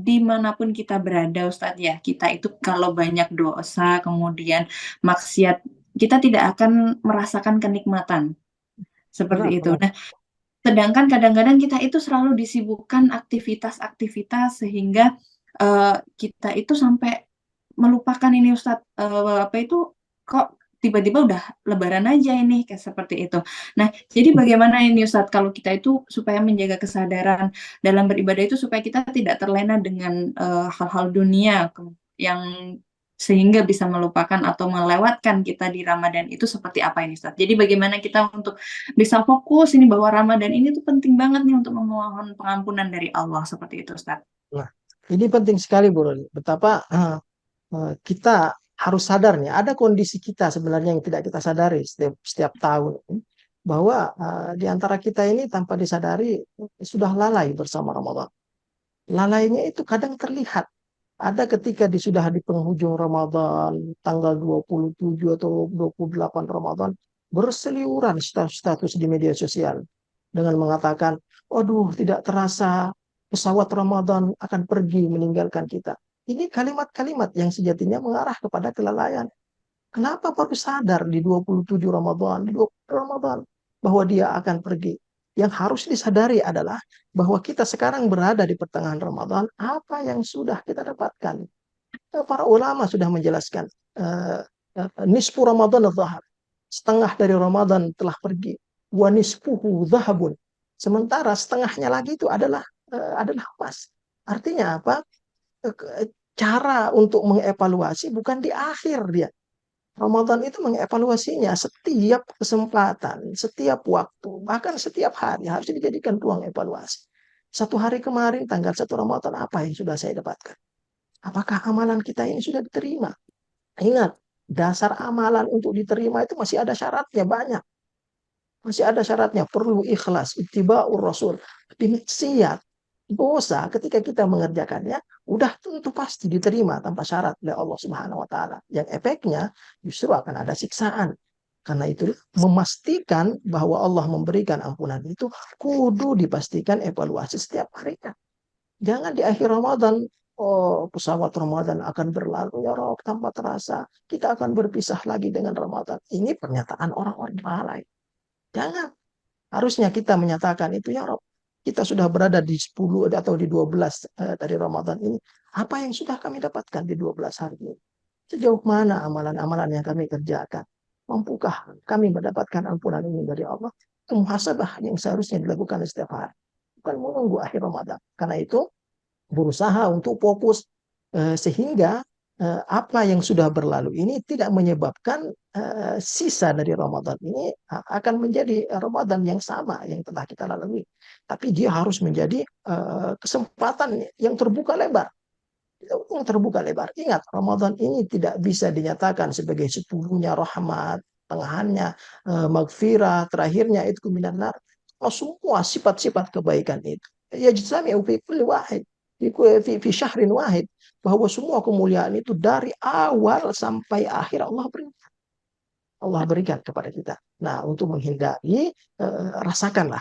dimanapun kita berada Ustadz ya, kita itu kalau banyak dosa kemudian maksiat, kita tidak akan merasakan kenikmatan seperti itu. Benar. Nah, sedangkan kadang-kadang kita itu selalu disibukkan aktivitas-aktivitas sehingga kita itu sampai melupakan ini Ustadz, apa itu kok tiba-tiba udah lebaran aja ini kayak seperti itu. Nah, jadi bagaimana ini Ustadz kalau kita itu supaya menjaga kesadaran dalam beribadah itu supaya kita tidak terlena dengan hal-hal dunia yang sehingga bisa melupakan atau melewatkan kita di Ramadan itu seperti apa ini Ustadz? Jadi bagaimana kita untuk bisa fokus ini bahwa Ramadan ini tuh penting banget nih untuk memohon pengampunan dari Allah seperti itu Ustadz. Nah, ini penting sekali Bu Roli. Betapa kita harus sadar nih, ada kondisi kita sebenarnya yang tidak kita sadari setiap tahun, bahwa di antara kita ini tanpa disadari sudah lalai bersama Ramadan. Lalainya itu kadang terlihat Ada ketika sudah di penghujung Ramadan, tanggal 27 atau 28 Ramadan, berseliuran status-status di media sosial dengan mengatakan, waduh, tidak terasa pesawat Ramadan akan pergi meninggalkan kita. Ini kalimat-kalimat yang sejatinya mengarah kepada kelalaian. Kenapa baru sadar di 27 Ramadan, di 20 Ramadan, bahwa dia akan pergi? Yang harus disadari adalah bahwa kita sekarang berada di pertengahan Ramadan, apa yang sudah kita dapatkan? Para ulama sudah menjelaskan, nisfu Ramadan dhahab, setengah dari Ramadan telah pergi, wa nisfuhu dhahabun, sementara setengahnya lagi itu adalah emas. Artinya apa? Cara untuk mengevaluasi bukan di akhir dia. Ramadan itu mengevaluasinya setiap kesempatan, setiap waktu, bahkan setiap hari harus dijadikan ruang evaluasi. Satu hari kemarin, tanggal 1 Ramadan, apa yang sudah saya dapatkan? Apakah amalan kita ini sudah diterima? Ingat, dasar amalan untuk diterima itu masih ada syaratnya banyak. Masih ada syaratnya, perlu ikhlas, ittiba'ur rasul. Tapi maksiat, dosa ketika kita mengerjakannya, udah tentu pasti diterima tanpa syarat oleh Allah Subhanahu wa taala. Yang efeknya justru akan ada siksaan. Karena itu memastikan bahwa Allah memberikan ampunan itu kudu dipastikan evaluasi setiap harinya. Jangan di akhir Ramadan, oh pesawat Ramadan akan berlalu ya Rob tanpa terasa. Kita akan berpisah lagi dengan Ramadan. Ini pernyataan orang-orang lalai. Jangan. Harusnya kita menyatakan itu ya Rob. Kita sudah berada di 10 atau di 12 dari Ramadan ini. Apa yang sudah kami dapatkan di 12 hari ini? Sejauh mana amalan-amalan yang kami kerjakan? Mampukah kami mendapatkan ampunan ini dari Allah? Itu muhasabah yang seharusnya dilakukan setiap hari. Bukan menunggu akhir Ramadan. Karena itu berusaha untuk fokus sehingga apa yang sudah berlalu ini tidak menyebabkan sisa dari Ramadan ini akan menjadi Ramadan yang sama yang telah kita lalui. Tapi dia harus menjadi kesempatan yang terbuka lebar. Yang terbuka lebar. Ingat, Ramadan ini tidak bisa dinyatakan sebagai sepuluhnya rahmat, tengahannya maghfirah, terakhirnya itu minan nar. Semua sifat-sifat kebaikan itu. Ya jisami fi kulli wahid. Fi syahrin wahid. Bahwa semua kemuliaan itu dari awal sampai akhir Allah berikan kepada kita. Nah, untuk menghindari, rasakanlah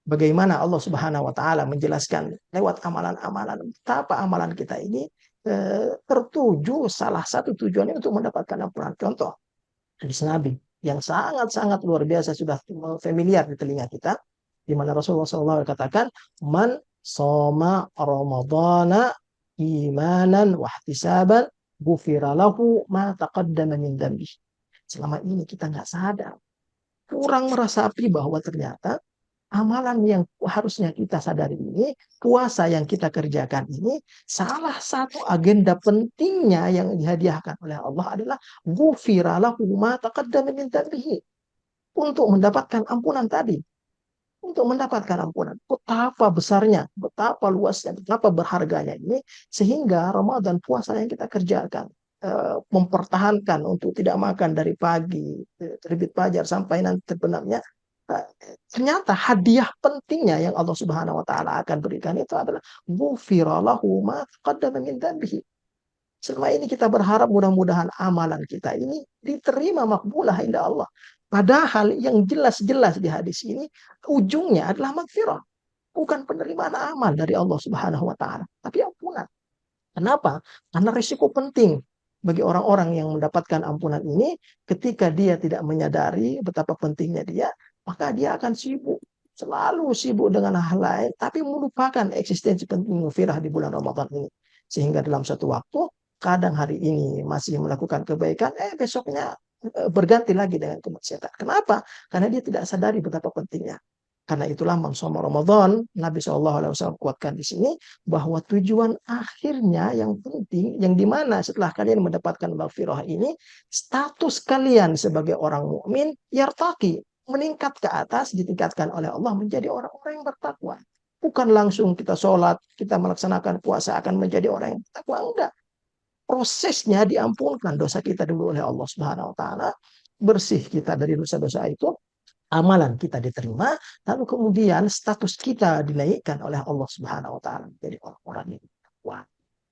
bagaimana Allah Subhanahu wa taala menjelaskan lewat amalan-amalan betapa amalan kita ini tertuju, salah satu tujuannya untuk mendapatkan ampunan. Contoh hadis Nabi yang sangat-sangat luar biasa sudah familiar di telinga kita, di mana Rasulullah SAW katakan, man soma ramadana imanan wahtisaban ghufira lahu ma taqaddama min dambi. Selama ini kita nggak sadar, kurang meresapi bahwa ternyata amalan yang harusnya kita sadari ini, puasa yang kita kerjakan ini, salah satu agenda pentingnya yang dihadiahkan oleh Allah adalah ghufira lahu ma taqaddama min dzambihi. Untuk mendapatkan ampunan tadi. Untuk mendapatkan ampunan. Betapa besarnya, betapa luasnya, betapa berharganya ini, sehingga Ramadan puasa yang kita kerjakan, mempertahankan untuk tidak makan dari pagi, terbit fajar sampai nanti terbenamnya, ternyata hadiah pentingnya yang Allah Subhanahu wa taala akan berikan itu adalah ghufira lahu ma taqaddama min dzambihi. Selama ini kita berharap mudah-mudahan amalan kita ini diterima makbulah indah Allah. Padahal yang jelas-jelas di hadis ini ujungnya adalah magfirah. Bukan penerimaan amal dari Allah Subhanahu wa taala, tapi ampunan. Kenapa? Karena risiko penting bagi orang-orang yang mendapatkan ampunan ini ketika dia tidak menyadari betapa pentingnya dia, maka dia akan sibuk, selalu sibuk dengan hal lain, tapi melupakan eksistensi penting firah di bulan Ramadan ini. Sehingga dalam satu waktu, kadang hari ini masih melakukan kebaikan, besoknya berganti lagi dengan kemaksiatan. Kenapa? Karena dia tidak sadari betapa pentingnya. Karena itulah mensoma Ramadan, Nabi SAW kuatkan di sini bahwa tujuan akhirnya yang penting, yang dimana setelah kalian mendapatkan maghfirah ini, status kalian sebagai orang mukmin yartaqi, meningkat ke atas, ditingkatkan oleh Allah menjadi orang-orang yang bertakwa. Bukan langsung kita sholat, kita melaksanakan puasa akan menjadi orang yang bertakwa, enggak. Prosesnya diampunkan dosa kita dulu oleh Allah Subhanahu wa taala, bersih kita dari dosa-dosa itu, amalan kita diterima, lalu kemudian status kita dinaikkan oleh Allah Subhanahu wa taala menjadi orang-orang yang bertakwa.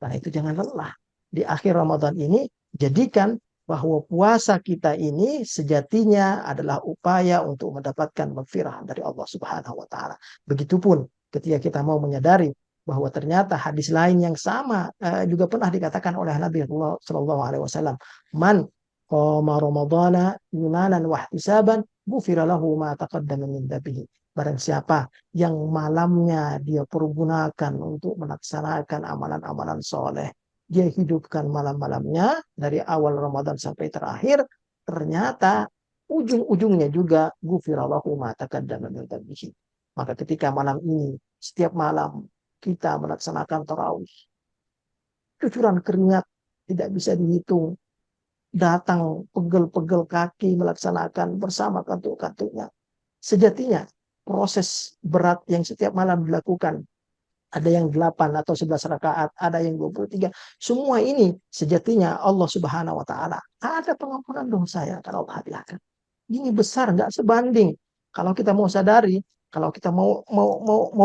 Karena itu jangan lelah. Di akhir Ramadan ini, jadikan bahwa puasa kita ini sejatinya adalah upaya untuk mendapatkan maghfirah dari Allah Subhanahu wa taala. Begitupun ketika kita mau menyadari bahwa ternyata hadis lain yang sama juga pernah dikatakan oleh Nabi Shallallahu alaihi wasallam, "Man qama ramadhana imanan wa ihtisaban, ghufira lahu ma taqaddama min dhanbihi." Barang siapa yang malamnya dia pergunakan untuk melaksanakan amalan-amalan soleh, dia hidupkan malam-malamnya dari awal Ramadan sampai terakhir, ternyata ujung-ujungnya juga gufirallahu ma taqaddama min dhanbihi. Maka ketika malam ini, setiap malam kita melaksanakan tarawih, cucuran keringat tidak bisa dihitung, datang pegel-pegel kaki melaksanakan bersama kantuk-kantuknya. Sejatinya proses berat yang setiap malam dilakukan, ada yang 8 atau 11 rakaat, ada yang 23. Semua ini sejatinya Allah Subhanahu wa taala ada pengampunan dosa yang akan Allah hadiahkan. Ini besar, nggak sebanding. Kalau kita mau sadari, kalau kita mau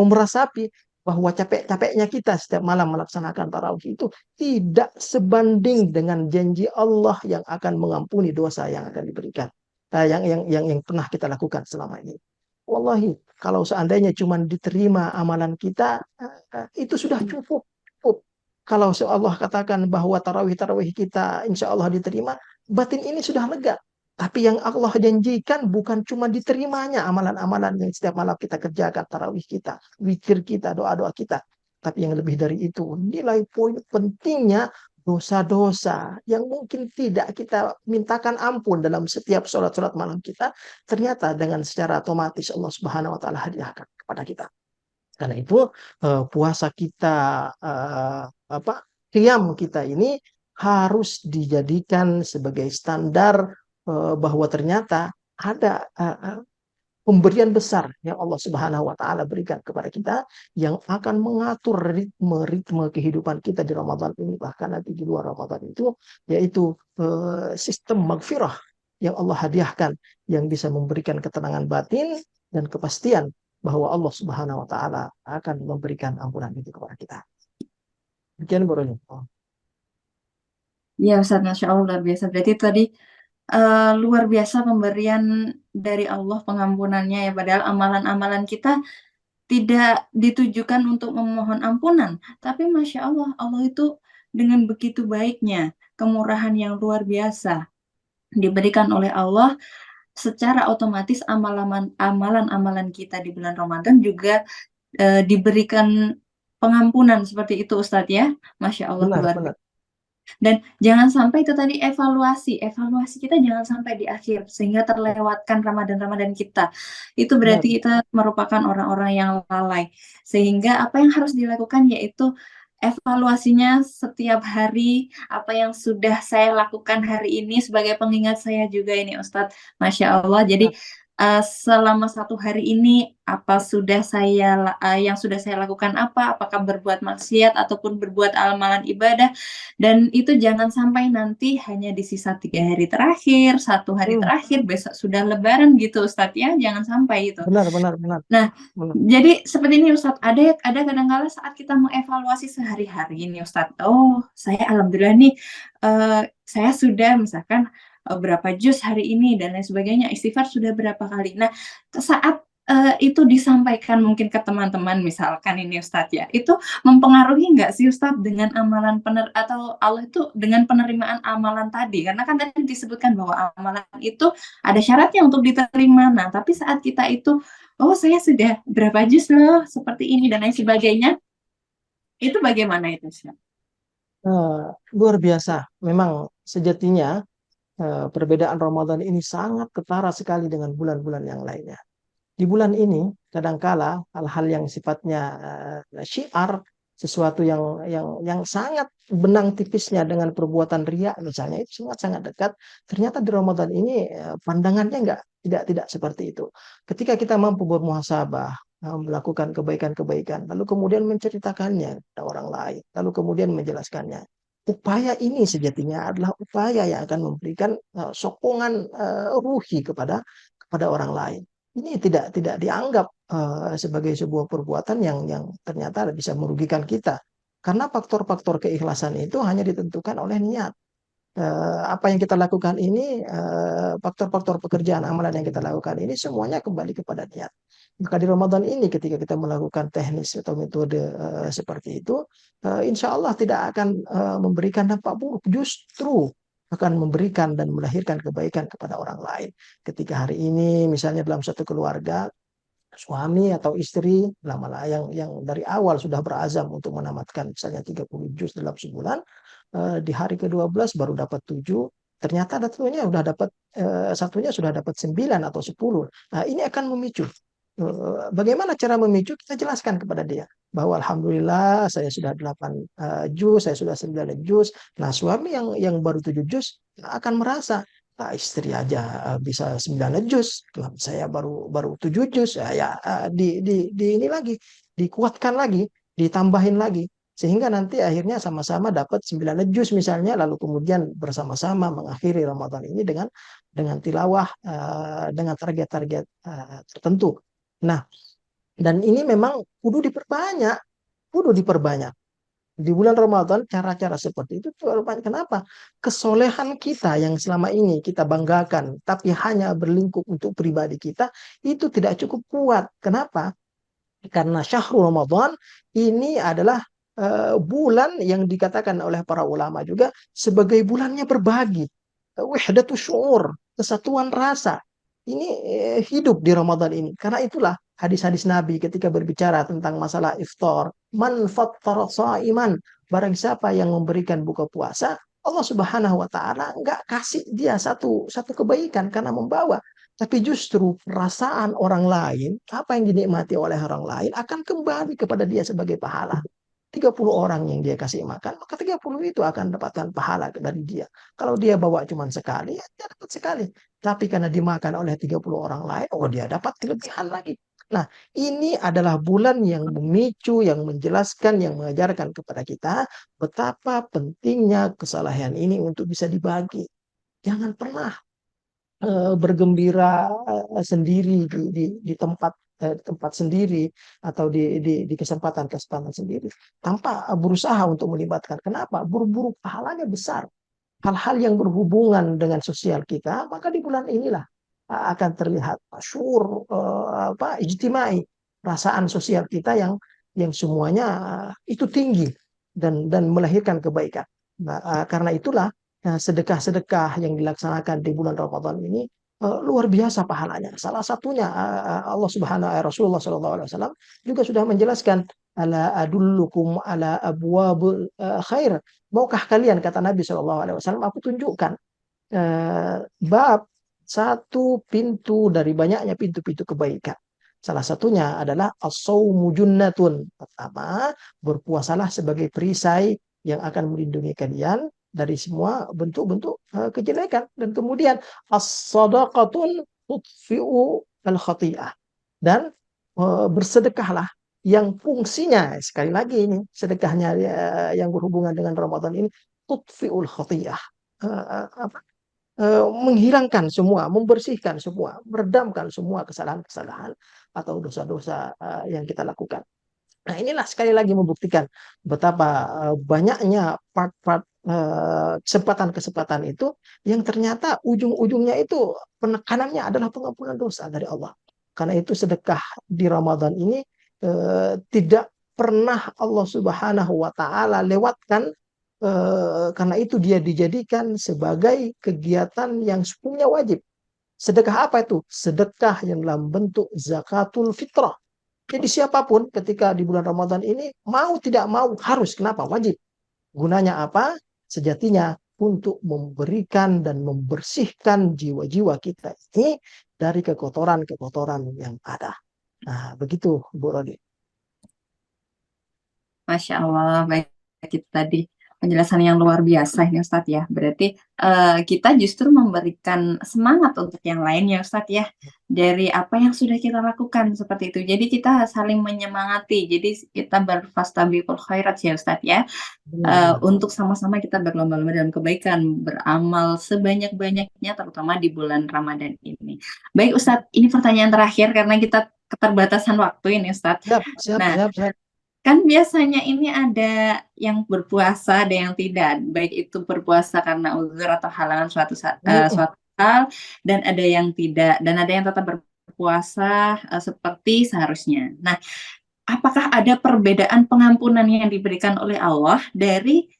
merasapi bahwa capek-capeknya kita setiap malam melaksanakan tarawih itu tidak sebanding dengan janji Allah yang akan mengampuni dosa yang akan diberikan. Yang pernah kita lakukan selama ini. Wallahi, kalau seandainya cuma diterima amalan kita, itu sudah cukup. Kalau Allah katakan bahwa tarawih-tarawih kita insya Allah diterima, batin ini sudah lega. Tapi yang Allah janjikan bukan cuma diterimanya amalan-amalan yang setiap malam kita kerjakan, tarawih kita, witir kita, doa-doa kita. Tapi yang lebih dari itu, nilai poin pentingnya dosa-dosa yang mungkin tidak kita mintakan ampun dalam setiap sholat-sholat malam kita, ternyata dengan secara otomatis Allah Subhanahu wa taala hadiahkan kepada kita. Karena itu puasa kita qiyam kita ini harus dijadikan sebagai standar bahwa ternyata ada pemberian besar yang Allah Subhanahu wa taala berikan kepada kita yang akan mengatur ritme kehidupan kita di Ramadan ini, bahkan nanti di luar Ramadan itu, yaitu sistem maghfirah yang Allah hadiahkan yang bisa memberikan ketenangan batin dan kepastian bahwa Allah Subhanahu wa taala akan memberikan ampunan itu kepada kita. Demikian Bro. Ya Ustaz, Masya Allah luar biasa. Berarti tadi luar biasa pemberian dari Allah pengampunannya ya. Padahal amalan-amalan kita tidak ditujukan untuk memohon ampunan. Tapi Masya Allah, Allah itu dengan begitu baiknya, kemurahan yang luar biasa diberikan oleh Allah, secara otomatis amalan-amalan kita di bulan Ramadan juga diberikan pengampunan seperti itu Ustadz ya. Masya Allah Benar, luar benar. biasa. Dan jangan sampai itu tadi evaluasi kita jangan sampai di akhir sehingga terlewatkan Ramadan kita. Itu Benar. berarti kita merupakan orang-orang yang lalai. Sehingga apa yang harus dilakukan yaitu evaluasinya setiap hari, apa yang sudah saya lakukan hari ini sebagai pengingat saya juga ini Ustadz. Masya Allah. Jadi selama satu hari ini apa yang sudah saya lakukan apakah berbuat maksiat ataupun berbuat amalan ibadah, dan itu jangan sampai nanti hanya di sisa 3 hari terakhir, 1 hari terakhir, besok sudah lebaran gitu Ustadz ya, jangan sampai itu. Benar. Nah, jadi seperti ini Ustadz, ada kadang-kala saat kita mengevaluasi sehari-hari ini Ustadz, oh saya alhamdulillah nih saya sudah misalkan berapa juz hari ini dan lain sebagainya, istighfar sudah berapa kali. Nah, saat itu disampaikan mungkin ke teman-teman misalkan ini Ustadz ya, itu mempengaruhi nggak sih Ustadz dengan amalan atau Allah itu dengan penerimaan amalan tadi? Karena kan tadi disebutkan bahwa amalan itu ada syaratnya untuk diterima. Nah, tapi saat kita itu, oh saya sudah berapa juz loh, seperti ini dan lain sebagainya, itu bagaimana itu Ustadz? Luar biasa. Memang sejatinya perbedaan Ramadan ini sangat ketara sekali dengan bulan-bulan yang lainnya. Di bulan ini kadangkala hal-hal yang sifatnya syiar, sesuatu yang sangat benang tipisnya dengan perbuatan riya misalnya, itu sangat dekat. Ternyata di Ramadan ini pandangannya tidak seperti itu. Ketika kita mampu bermuhasabah, melakukan kebaikan-kebaikan, lalu kemudian menceritakannya kepada orang lain, lalu kemudian menjelaskannya. Upaya ini sejatinya adalah upaya yang akan memberikan sokongan ruhi kepada orang lain. Ini tidak dianggap sebagai sebuah perbuatan yang ternyata bisa merugikan kita. Karena faktor-faktor keikhlasan itu hanya ditentukan oleh niat. Apa yang kita lakukan ini, faktor-faktor pekerjaan amalan yang kita lakukan ini semuanya kembali kepada niat. Maka di Ramadan ini ketika kita melakukan teknis atau metode seperti itu, insya Allah tidak akan memberikan dampak buruk, justru akan memberikan dan melahirkan kebaikan kepada orang lain. Ketika hari ini misalnya dalam satu keluarga, suami atau istri yang dari awal sudah berazam untuk menamatkan misalnya 30 juz dalam sebulan, di hari ke-12 baru dapat 7, ternyata satunya sudah dapat 9 atau 10. Nah, ini akan memicu. Bagaimana cara memicu? Kita jelaskan kepada dia bahwa alhamdulillah saya sudah 8 juz, saya sudah 9 juz. Nah, suami yang baru 7 juz akan merasa, istri aja bisa 9 juz, saya baru 7 juz. Ini lagi, dikuatkan lagi, ditambahin lagi, sehingga nanti akhirnya sama-sama dapat 9 juz misalnya, lalu kemudian bersama-sama mengakhiri Ramadan ini dengan tilawah dengan target-target tertentu. Nah, dan ini memang kudu diperbanyak. Di bulan Ramadan cara-cara seperti itu kenapa? Kesolehan kita yang selama ini kita banggakan tapi hanya berlingkup untuk pribadi kita itu tidak cukup kuat. Kenapa? Karena syahrul Ramadan ini adalah bulan yang dikatakan oleh para ulama juga sebagai bulannya berbagi. Wahdatus syuur, kesatuan rasa. Ini hidup di Ramadan ini. Karena itulah hadis-hadis Nabi ketika berbicara tentang masalah iftar. Man fattara sha'iman. Barang siapa yang memberikan buka puasa, Allah Subhanahu wa taala enggak kasih dia satu kebaikan karena membawa, tapi justru perasaan orang lain, apa yang dinikmati oleh orang lain akan kembali kepada dia sebagai pahala. 30 orang yang dia kasih makan, maka 30 itu akan dapatkan pahala dari dia. Kalau dia bawa cuma sekali, ya dia dapat sekali. Tapi karena dimakan oleh 30 orang lain, dia dapat kelebihan lagi. Nah, ini adalah bulan yang memicu, yang menjelaskan, yang mengajarkan kepada kita betapa pentingnya kesalahan ini untuk bisa dibagi. Jangan pernah bergembira sendiri di tempat sendiri atau di kesempatan-kesempatan sendiri tanpa berusaha untuk melibatkan. Kenapa? Buru-buru pahalanya besar. Hal-hal yang berhubungan dengan sosial kita, maka di bulan inilah akan terlihat masyhur ijtimai, perasaan sosial kita yang semuanya itu tinggi dan melahirkan kebaikan. Nah, karena itulah sedekah-sedekah yang dilaksanakan di bulan Ramadan ini luar biasa pahalanya. Salah satunya Allah Subhanahu wa Rasulullah sallallahu alaihi wasallam juga sudah menjelaskan, ala adullukum ala abwabul khair. Maukah kalian, kata Nabi sallallahu alaihi wasallam, aku tunjukkan bab satu pintu dari banyaknya pintu-pintu kebaikan. Salah satunya adalah as-shaumu junnatun. Pertama, berpuasalah sebagai perisai yang akan melindungi kalian dari semua bentuk-bentuk kejelekan. Dan kemudian as-sadaqatun tudfi'u al-khati'ah. Dan bersedekahlah yang fungsinya, sekali lagi ini sedekahnya yang berhubungan dengan Ramadan ini, tudfi'ul khati'ah. Menghilangkan semua, membersihkan semua, meredamkan semua kesalahan-kesalahan atau dosa-dosa yang kita lakukan. Nah, inilah sekali lagi membuktikan betapa banyaknya part-part kesempatan-kesempatan itu yang ternyata ujung-ujungnya itu penekanannya adalah pengampunan dosa dari Allah. Karena itu sedekah di Ramadan ini tidak pernah Allah Subhanahu wa taala lewatkan, karena itu dia dijadikan sebagai kegiatan yang sepenuhnya wajib. Sedekah apa itu? Sedekah yang dalam bentuk zakatul fitrah. Jadi siapapun ketika di bulan Ramadan ini mau tidak mau harus. Kenapa? Wajib. Gunanya apa? Sejatinya untuk memberikan dan membersihkan jiwa-jiwa kita ini dari kekotoran-kekotoran yang ada. Nah, begitu Bu Rodi. Masya Allah, baik itu tadi penjelasan yang luar biasa ini Ustadz ya. Berarti kita justru memberikan semangat untuk yang lain ya Ustadz ya. Dari apa yang sudah kita lakukan seperti itu. Jadi kita saling menyemangati. Jadi kita berfastabiqul khairat ya Ustadz ya. Untuk sama-sama kita berlomba-lomba dalam kebaikan, beramal sebanyak-banyaknya terutama di bulan Ramadan ini. Baik Ustadz, ini pertanyaan terakhir karena kita keterbatasan waktu ini Ustadz. Siap. Nah, Kan biasanya ini ada yang berpuasa, ada yang tidak, baik itu berpuasa karena uzur atau halangan Mm-mm. suatu hal, dan ada yang tidak, dan ada yang tetap berpuasa seperti seharusnya. Nah, apakah ada perbedaan pengampunan yang diberikan oleh Allah dari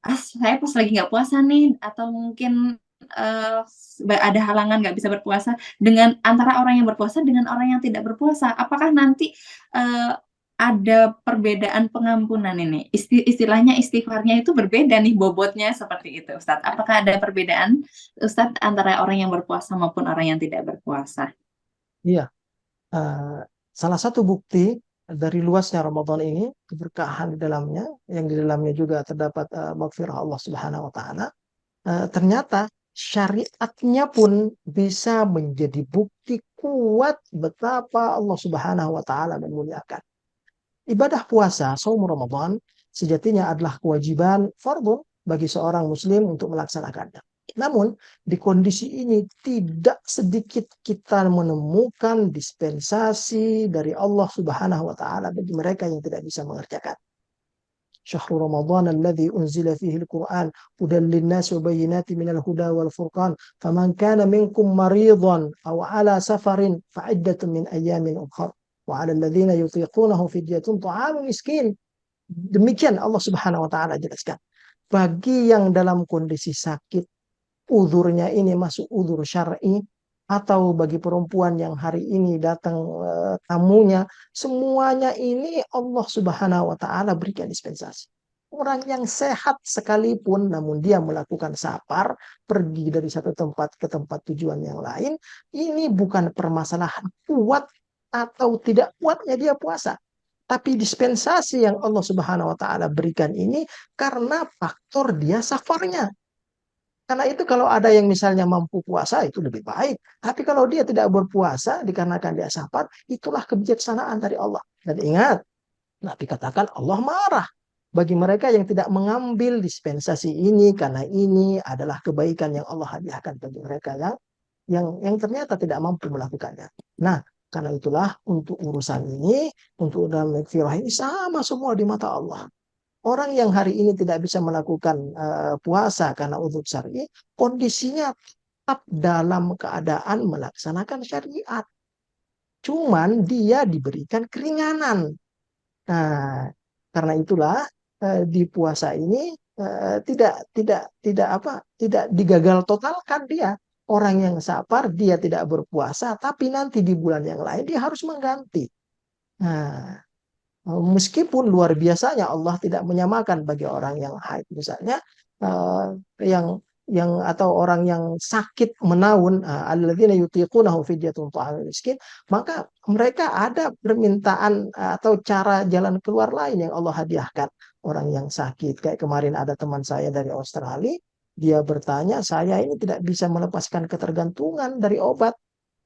saya pas lagi nggak puasa nih, atau mungkin eh, ada halangan nggak bisa berpuasa, dengan antara orang yang berpuasa dengan orang yang tidak berpuasa? Apakah nanti eh, ada perbedaan pengampunan ini? Istilahnya istighfarnya itu berbeda nih bobotnya seperti itu, Ustadz. Apakah ada perbedaan, Ustadz, antara orang yang berpuasa maupun orang yang tidak berpuasa? Iya. Eh, Salah satu bukti dari luasnya Ramadan ini, keberkahan di dalamnya, yang di dalamnya juga terdapat maghfirah Allah Subhanahu wa taala. Ternyata syariatnya pun bisa menjadi bukti kuat betapa Allah Subhanahu wa taala memuliakan. Ibadah puasa, saum Ramadan, sejatinya adalah kewajiban fardhu bagi seorang muslim untuk melaksanakannya. Namun, di kondisi ini tidak sedikit kita menemukan dispensasi dari Allah Subhanahu wa taala bagi mereka yang tidak bisa mengerjakan. Syahrul Ramadan alladzi unzila fihi al-Qur'an hudan lin-nas wa bayyinatin minal huda wal furqan faman kana minkum maridan aw ala safarin fa'iddatun min ayyamin ukhra wa 'ala alladhina yutiqunahu fidyatun ta'amu miskin. Demikian Allah Subhanahu wa taala jelaskan. Bagi yang dalam kondisi sakit, uzurnya ini masuk uzur syar'i, atau bagi perempuan yang hari ini datang tamunya, semuanya ini Allah Subhanahu wa taala berikan dispensasi. Orang yang sehat sekalipun namun dia melakukan safar, pergi dari satu tempat ke tempat tujuan yang lain, ini bukan permasalahan kuat atau tidak kuatnya dia puasa. Tapi dispensasi yang Allah Subhanahu wa taala berikan ini karena faktor dia safarnya. Karena itu kalau ada yang misalnya mampu puasa itu lebih baik. Tapi kalau dia tidak berpuasa dikarenakan dia safar, itulah kebijaksanaan dari Allah. Dan ingat, Nabi katakan Allah marah bagi mereka yang tidak mengambil dispensasi ini, karena ini adalah kebaikan yang Allah hadiahkan bagi mereka yang ternyata tidak mampu melakukannya. Nah, karena itulah untuk urusan ini, untuk dalam fikih ini sama semua di mata Allah. Orang yang hari ini tidak bisa melakukan puasa karena uzur syar'i, kondisinya tetap dalam keadaan melaksanakan syariat. Cuman dia diberikan keringanan. Nah, karena itulah di puasa ini tidak digagal totalkan dia. Orang yang sabar dia tidak berpuasa, tapi nanti di bulan yang lain dia harus mengganti. Nah, meskipun luar biasanya Allah tidak menyamakan bagi orang yang haid misalnya, eh, yang atau orang yang sakit menaun, alladzina yutiqunahu fidyatun ta'am miskin, maka mereka ada permintaan atau cara jalan keluar lain yang Allah hadiahkan. Orang yang sakit kayak kemarin ada teman saya dari Australia, dia bertanya, saya ini tidak bisa melepaskan ketergantungan dari obat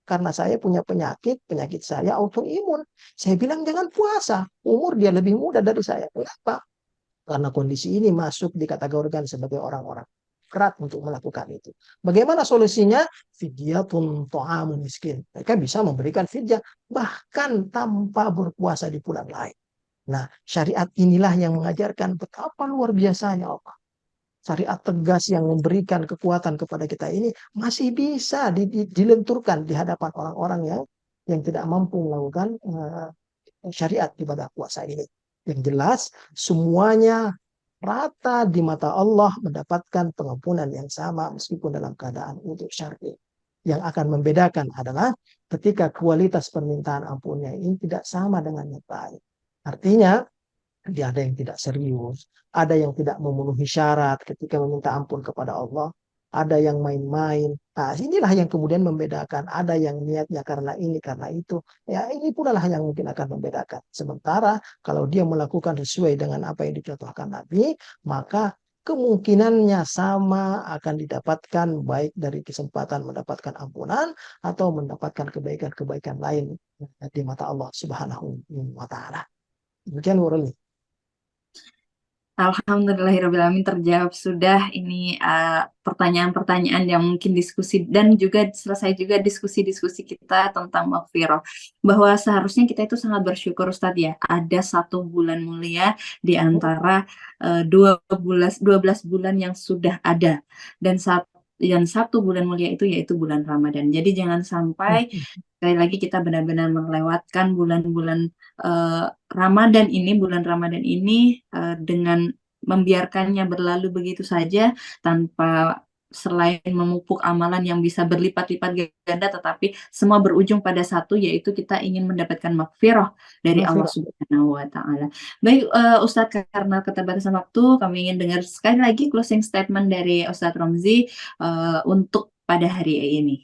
karena saya punya penyakit saya autoimun. Saya bilang jangan puasa, umur dia lebih muda dari saya. Kenapa? Karena kondisi ini masuk dikategorikan sebagai orang-orang berat untuk melakukan itu. Bagaimana solusinya? Fidyatun ta'amun miskin. Mereka bisa memberikan fidyah bahkan tanpa berpuasa di bulan lain. Nah, syariat inilah yang mengajarkan betapa luar biasanya Allah. Syariat tegas yang memberikan kekuatan kepada kita ini masih bisa dilenturkan di hadapan orang-orang yang tidak mampu melakukan syariat ibadah puasa ini. Yang jelas semuanya rata di mata Allah mendapatkan pengampunan yang sama meskipun dalam keadaan untuk syar'i. Yang akan membedakan adalah ketika kualitas permintaan ampunnya ini tidak sama dengan yang lain. Artinya dia ada yang tidak serius, ada yang tidak memenuhi syarat ketika meminta ampun kepada Allah, ada yang main-main. Nah, inilah yang kemudian membedakan. Ada yang niatnya karena ini, karena itu. Ya, ini pula lah yang mungkin akan membedakan. Sementara kalau dia melakukan sesuai dengan apa yang dicontohkan Nabi, maka kemungkinannya sama akan didapatkan baik dari kesempatan mendapatkan ampunan atau mendapatkan kebaikan-kebaikan lain di mata Allah Subhanahu wa taala. Demikian Nurul. Alhamdulillahirrahmanirrahim terjawab sudah ini pertanyaan-pertanyaan yang mungkin diskusi dan juga selesai juga diskusi-diskusi kita tentang maghfirah bahwa seharusnya kita itu sangat bersyukur Ustadz ya ada 1 bulan mulia di antara 12 bulan yang sudah ada dan dan 1 bulan mulia itu yaitu bulan Ramadan. Jadi jangan sampai sekali lagi kita benar-benar melewatkan bulan Ramadan ini dengan membiarkannya berlalu begitu saja tanpa selain memupuk amalan yang bisa berlipat-lipat ganda, tetapi semua berujung pada satu, yaitu kita ingin mendapatkan maghfirah dari Allah Maghfirah. Subhanahu wa Ta'ala. Baik, Ustadz, karena keterbatasan waktu, kami ingin dengar sekali lagi closing statement dari Ustadz Romzi untuk pada hari ini.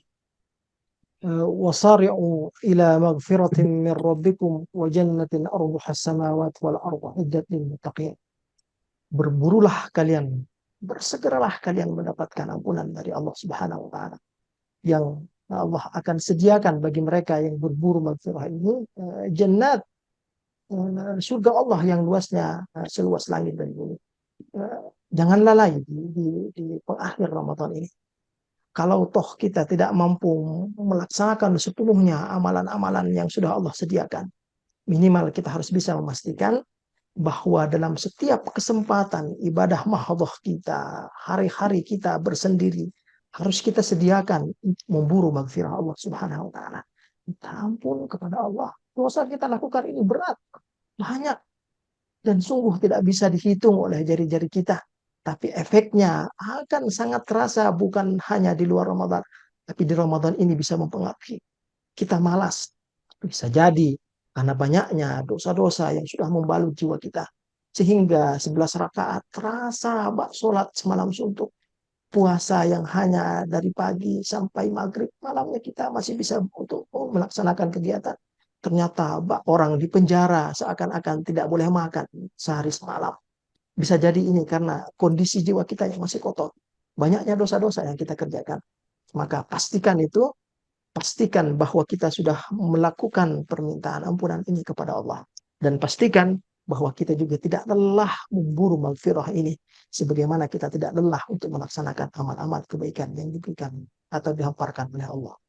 وصارعوا إلى مغفرة من ربكم وجنة أرضها السماوات والأرض أعدت للمتقين. Berburulah kalian, bersegeralah kalian mendapatkan ampunan dari Allah Subhanahu wa Ta'ala yang Allah akan sediakan bagi mereka yang berburu maghfirah ini jannat, surga Allah yang luasnya seluas langit dan bumi. Jangan lalai di pengakhir Ramadan ini. Kalau toh kita tidak mampu melaksanakan sepenuhnya amalan-amalan yang sudah Allah sediakan, minimal kita harus bisa memastikan bahwa dalam setiap kesempatan ibadah mahdoh kita, hari-hari kita bersendiri, harus kita sediakan memburu maghfirah Allah Subhanahu wa Ta'ala. Minta ampun kepada Allah. Dosa kita lakukan ini berat, banyak, dan sungguh tidak bisa dihitung oleh jari-jari kita. Tapi efeknya akan sangat terasa bukan hanya di luar Ramadan, tapi di Ramadan ini bisa mempengaruhi kita malas. Bisa jadi karena banyaknya dosa-dosa yang sudah membalut jiwa kita. Sehingga 11 rakaat terasa bak sholat semalam suntuk. Puasa yang hanya dari pagi sampai maghrib, malamnya kita masih bisa untuk melaksanakan kegiatan. Ternyata bak orang di penjara seakan-akan tidak boleh makan sehari semalam. Bisa jadi ini karena kondisi jiwa kita yang masih kotor. Banyaknya dosa-dosa yang kita kerjakan. Maka pastikan bahwa kita sudah melakukan permintaan ampunan ini kepada Allah. Dan pastikan bahwa kita juga tidak lelah memburu maghfirah ini. Sebagaimana kita tidak lelah untuk melaksanakan amal-amal kebaikan yang diberikan atau dihamparkan oleh Allah.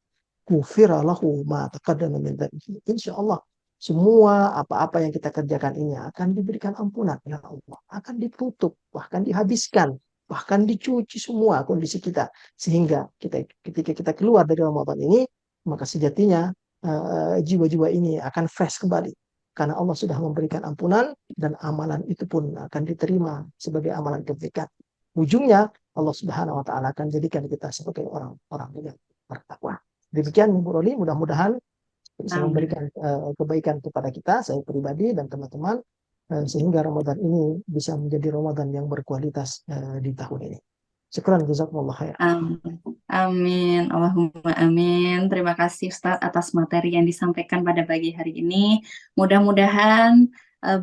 Kufira lahu ma taqaddama min dhanbihi. Insyaallah semua apa-apa yang kita kerjakan ini akan diberikan ampunan oleh Allah, akan ditutup, bahkan dihabiskan, bahkan dicuci semua kondisi kita sehingga ketika kita keluar dari Ramadan ini, maka sejatinya jiwa-jiwa ini akan fresh kembali karena Allah sudah memberikan ampunan dan amalan itu pun akan diterima sebagai amalan kebaikan. Ujungnya Allah Subhanahu wa Ta'ala akan jadikan kita sebagai orang-orang yang bertakwa. Demikian Bu Roli, mudah-mudahan bisa memberikan kebaikan kepada kita, saya pribadi dan teman-teman, sehingga Ramadan ini bisa menjadi Ramadan yang berkualitas di tahun ini. Syukran, jazakumullah khair. Amin, Allahumma amin. Terima kasih Ustadz atas materi yang disampaikan pada pagi hari ini. Mudah-mudahan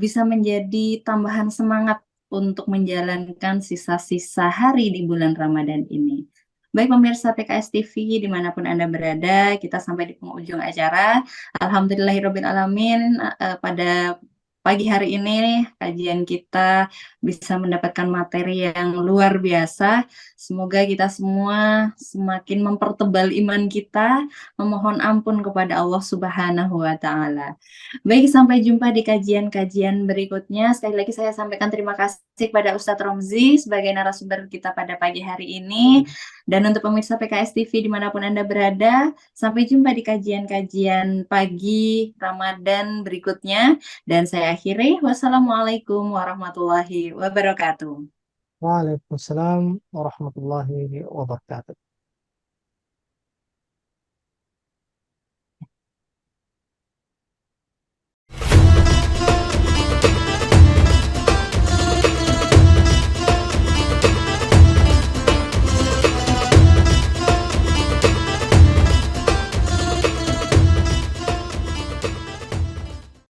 bisa menjadi tambahan semangat untuk menjalankan sisa-sisa hari di bulan Ramadan ini. Baik pemirsa PKS TV dimanapun Anda berada, kita sampai di penghujung acara. Alhamdulillahirrahmanirrahim, pada pagi hari ini kajian kita bisa mendapatkan materi yang luar biasa. Semoga kita semua semakin mempertebal iman kita, memohon ampun kepada Allah Subhanahu wa Ta'ala. Baik, sampai jumpa di kajian-kajian berikutnya. Sekali lagi saya sampaikan terima kasih kepada Ustadz Romzi sebagai narasumber kita pada pagi hari ini. Dan untuk pemirsa PKS TV dimanapun Anda berada, sampai jumpa di kajian-kajian pagi Ramadan berikutnya. Dan saya akhiri, wassalamualaikum warahmatullahi wabarakatuh. Waalaikumsalam warahmatullahi wabarakatuh.